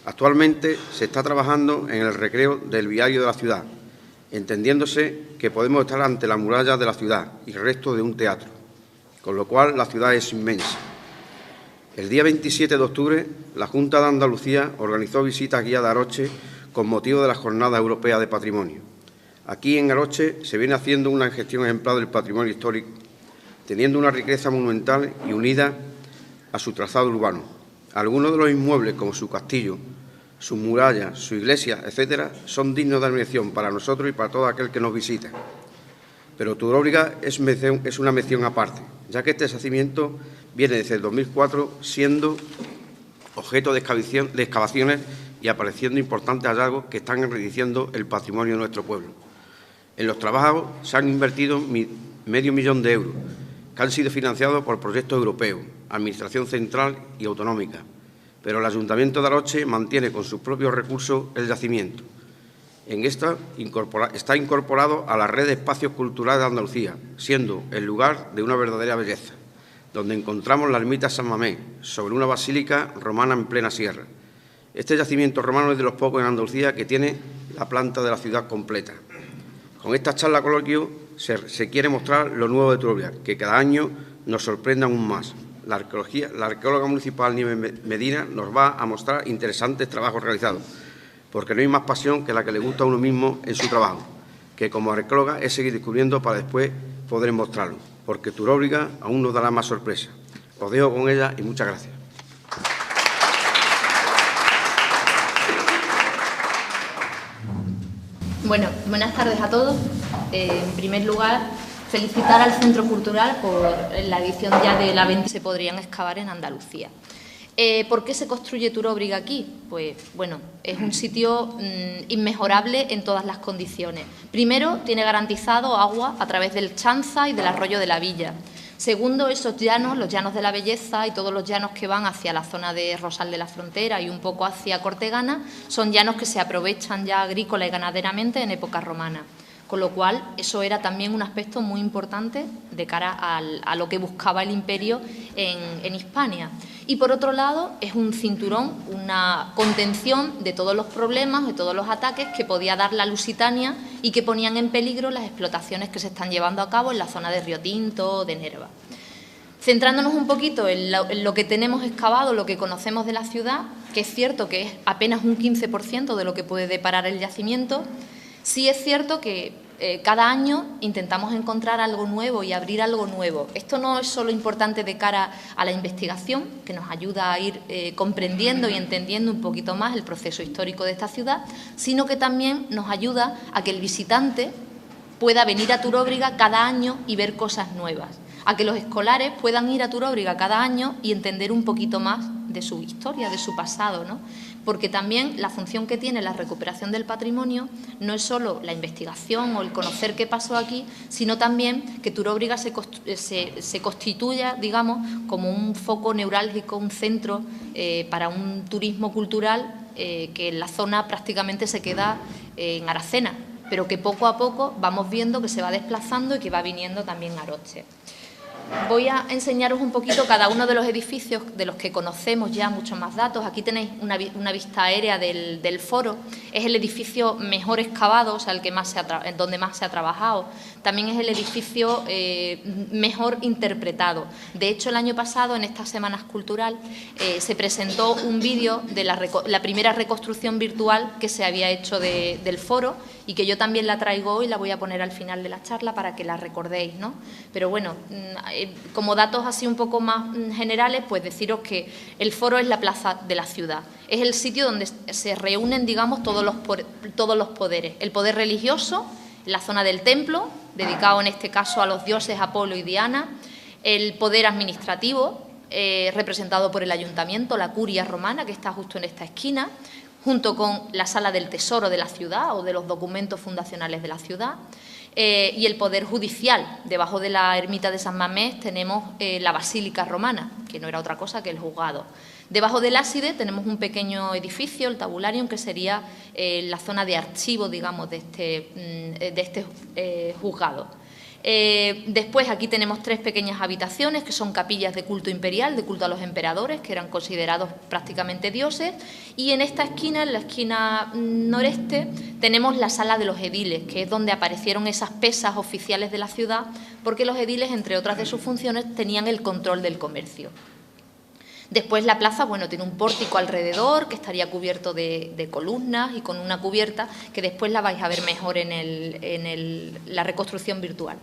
Actualmente se está trabajando en el recreo del viario de la ciudad, entendiéndose que podemos estar ante la muralla de la ciudad y el resto de un teatro, con lo cual la ciudad es inmensa. El día 27 de octubre, la Junta de Andalucía organizó visitas guiadas a Aroche con motivo de la Jornada Europea de Patrimonio. Aquí en Aroche se viene haciendo una gestión ejemplar del patrimonio histórico, teniendo una riqueza monumental y unida a su trazado urbano. Algunos de los inmuebles, como su castillo, sus murallas, su iglesia, etcétera, son dignos de admiración para nosotros y para todo aquel que nos visita. Pero Turóbriga es una mención aparte, ya que este yacimiento viene desde el 2004 siendo objeto de excavaciones y apareciendo importantes hallazgos que están enriqueciendo el patrimonio de nuestro pueblo. En los trabajos se han invertido medio millón de euros, que han sido financiados por proyectos europeos, Administración Central y Autonómica, pero el Ayuntamiento de Aroche mantiene con sus propios recursos el yacimiento. En esta está incorporado a la red de espacios culturales de Andalucía, siendo el lugar de una verdadera belleza, donde encontramos la ermita San Mamés, sobre una basílica romana en plena sierra. Este yacimiento romano es de los pocos en Andalucía que tiene la planta de la ciudad completa. Con esta charla coloquio se quiere mostrar lo nuevo de Turóbriga, que cada año nos sorprende aún más. La arqueóloga municipal Nieves Medina nos va a mostrar interesantes trabajos realizados, porque no hay más pasión que la que le gusta a uno mismo en su trabajo, que como arqueóloga es seguir descubriendo para después poder mostrarlo, porque Turóbriga aún nos dará más sorpresa. Os dejo con ella y muchas gracias. Bueno, buenas tardes a todos. En primer lugar, felicitar al Centro Cultural por la edición ya de la 20 se podrían excavar en Andalucía. ¿Por qué se construye Turóbriga aquí? Pues, bueno, es un sitio inmejorable en todas las condiciones. Primero, tiene garantizado agua a través del Chanza y del arroyo de la Villa. Segundo, esos llanos, los llanos de la Belleza y todos los llanos que van hacia la zona de Rosal de la Frontera y un poco hacia Cortegana, son llanos que se aprovechan ya agrícola y ganaderamente en época romana. Con lo cual, eso era también un aspecto muy importante de cara a lo que buscaba el imperio en Hispania. Y, por otro lado, es un cinturón, una contención de todos los problemas, de todos los ataques que podía dar la Lusitania y que ponían en peligro las explotaciones que se están llevando a cabo en la zona de Río Tinto, de Nerva. Centrándonos un poquito en lo que tenemos excavado, lo que conocemos de la ciudad, que es cierto que es apenas un 15% de lo que puede deparar el yacimiento, sí es cierto que cada año intentamos encontrar algo nuevo y abrir algo nuevo. Esto no es solo importante de cara a la investigación, que nos ayuda a ir comprendiendo y entendiendo un poquito más el proceso histórico de esta ciudad, sino que también nos ayuda a que el visitante pueda venir a Turóbriga cada año y ver cosas nuevas, a que los escolares puedan ir a Turóbriga cada año y entender un poquito más de su historia, de su pasado, ¿no? Porque también la función que tiene la recuperación del patrimonio no es solo la investigación o el conocer qué pasó aquí, sino también que Turóbriga se constituya, digamos, como un foco neurálgico, un centro para un turismo cultural que en la zona prácticamente se queda en Aracena, pero que poco a poco vamos viendo que se va desplazando y que va viniendo también a Aroche. voy a enseñaros un poquito cada uno de los edificios de los que conocemos ya muchos más datos. Aquí tenéis una vista aérea del foro. Es el edificio mejor excavado, o sea, el que donde más se ha trabajado. También es el edificio mejor interpretado. De hecho, el año pasado, en esta Semana Cultural, se presentó un vídeo de la primera reconstrucción virtual que se había hecho del foro, y que yo también la traigo hoy, la voy a poner al final de la charla para que la recordéis, ¿no? Pero bueno, como datos así un poco más generales, pues deciros que el foro es la plaza de la ciudad. Es el sitio donde se reúnen, digamos, todos los poderes. El poder religioso, la zona del templo, dedicado en este caso a los dioses Apolo y Diana. El poder administrativo, representado por el ayuntamiento, la curia romana, que está justo en esta esquina, junto con la sala del tesoro de la ciudad o de los documentos fundacionales de la ciudad, y el poder judicial. Debajo de la ermita de San Mamés tenemos la basílica romana, que no era otra cosa que el juzgado. Debajo del ábside tenemos un pequeño edificio, el tabularium, que sería la zona de archivo, digamos, de este juzgado. Después aquí tenemos 3 pequeñas habitaciones que son capillas de culto imperial, de culto a los emperadores, que eran considerados prácticamente dioses, y en esta esquina, en la esquina noreste, tenemos la sala de los ediles, que es donde aparecieron esas pesas oficiales de la ciudad, porque los ediles, entre otras de sus funciones, tenían el control del comercio. Después la plaza, bueno, tiene un pórtico alrededor que estaría cubierto de columnas y con una cubierta que después la vais a ver mejor en la reconstrucción virtual.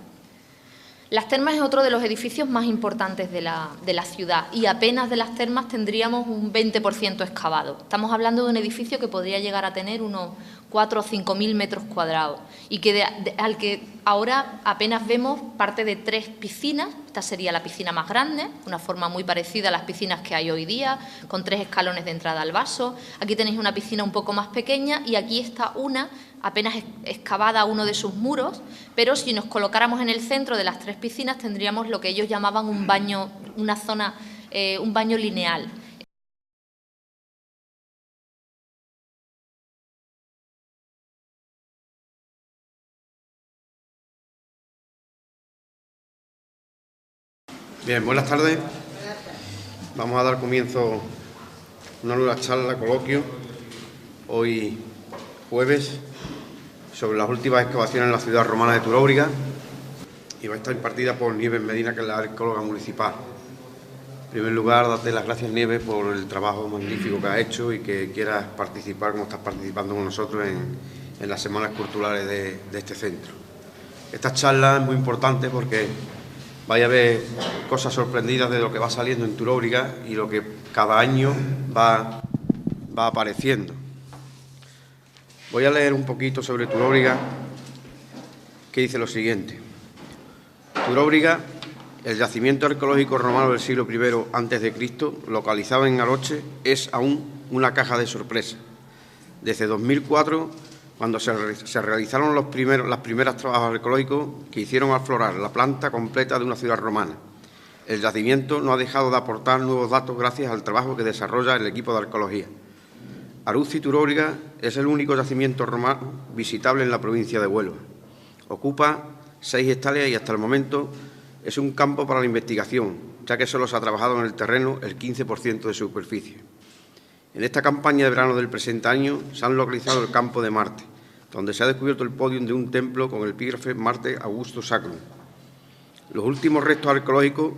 Las termas es otro de los edificios más importantes de la ciudad, y apenas de las termas tendríamos un 20% excavado. Estamos hablando de un edificio que podría llegar a tener unos 4 o 5.000 metros cuadrados, y que al que ahora apenas vemos parte de 3 piscinas. Esta sería la piscina más grande, una forma muy parecida a las piscinas que hay hoy día, con 3 escalones de entrada al vaso. Aquí tenéis una piscina un poco más pequeña, y aquí está una apenas excavada uno de sus muros, pero si nos colocáramos en el centro de las 3 piscinas tendríamos lo que ellos llamaban un baño, un baño lineal. Bien, buenas tardes. Vamos a dar comienzo a una nueva charla, coloquio, hoy jueves, sobre las últimas excavaciones en la ciudad romana de Turóbriga, y va a estar impartida por Nieves Medina, que es la arqueóloga municipal. En primer lugar, darte las gracias, Nieves, por el trabajo magnífico que has hecho y que quieras participar, como estás participando con nosotros, en las semanas culturales de este centro. Esta charla es muy importante porque vaya a ver cosas sorprendidas de lo que va saliendo en Turóbriga y lo que cada año va apareciendo. Voy a leer un poquito sobre Turóbriga, que dice lo siguiente. Turóbriga, el yacimiento arqueológico romano del siglo I a.C., localizado en Aroche, es aún una caja de sorpresa. Desde 2004, cuando se realizaron los primeros trabajos arqueológicos que hicieron aflorar la planta completa de una ciudad romana, el yacimiento no ha dejado de aportar nuevos datos gracias al trabajo que desarrolla el equipo de arqueología. Aruzi Turóbriga es el único yacimiento romano visitable en la provincia de Huelva. Ocupa 6 hectáreas y hasta el momento es un campo para la investigación, ya que solo se ha trabajado en el terreno el 15% de superficie. En esta campaña de verano del presente año se han localizado el campo de Marte, donde se ha descubierto el pódium de un templo con el epígrafe Marte Augusto Sacrum. Los últimos restos arqueológicos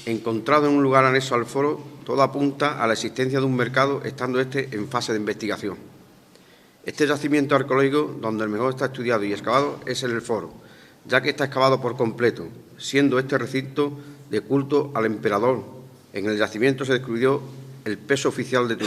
encontrados en un lugar anexo al foro, todo apunta a la existencia de un mercado, estando este en fase de investigación. Este yacimiento arqueológico, donde el mejor está estudiado y excavado, es en el foro, ya que está excavado por completo, siendo este recinto de culto al emperador. En el yacimiento se descubrió el peso oficial de Turóbriga.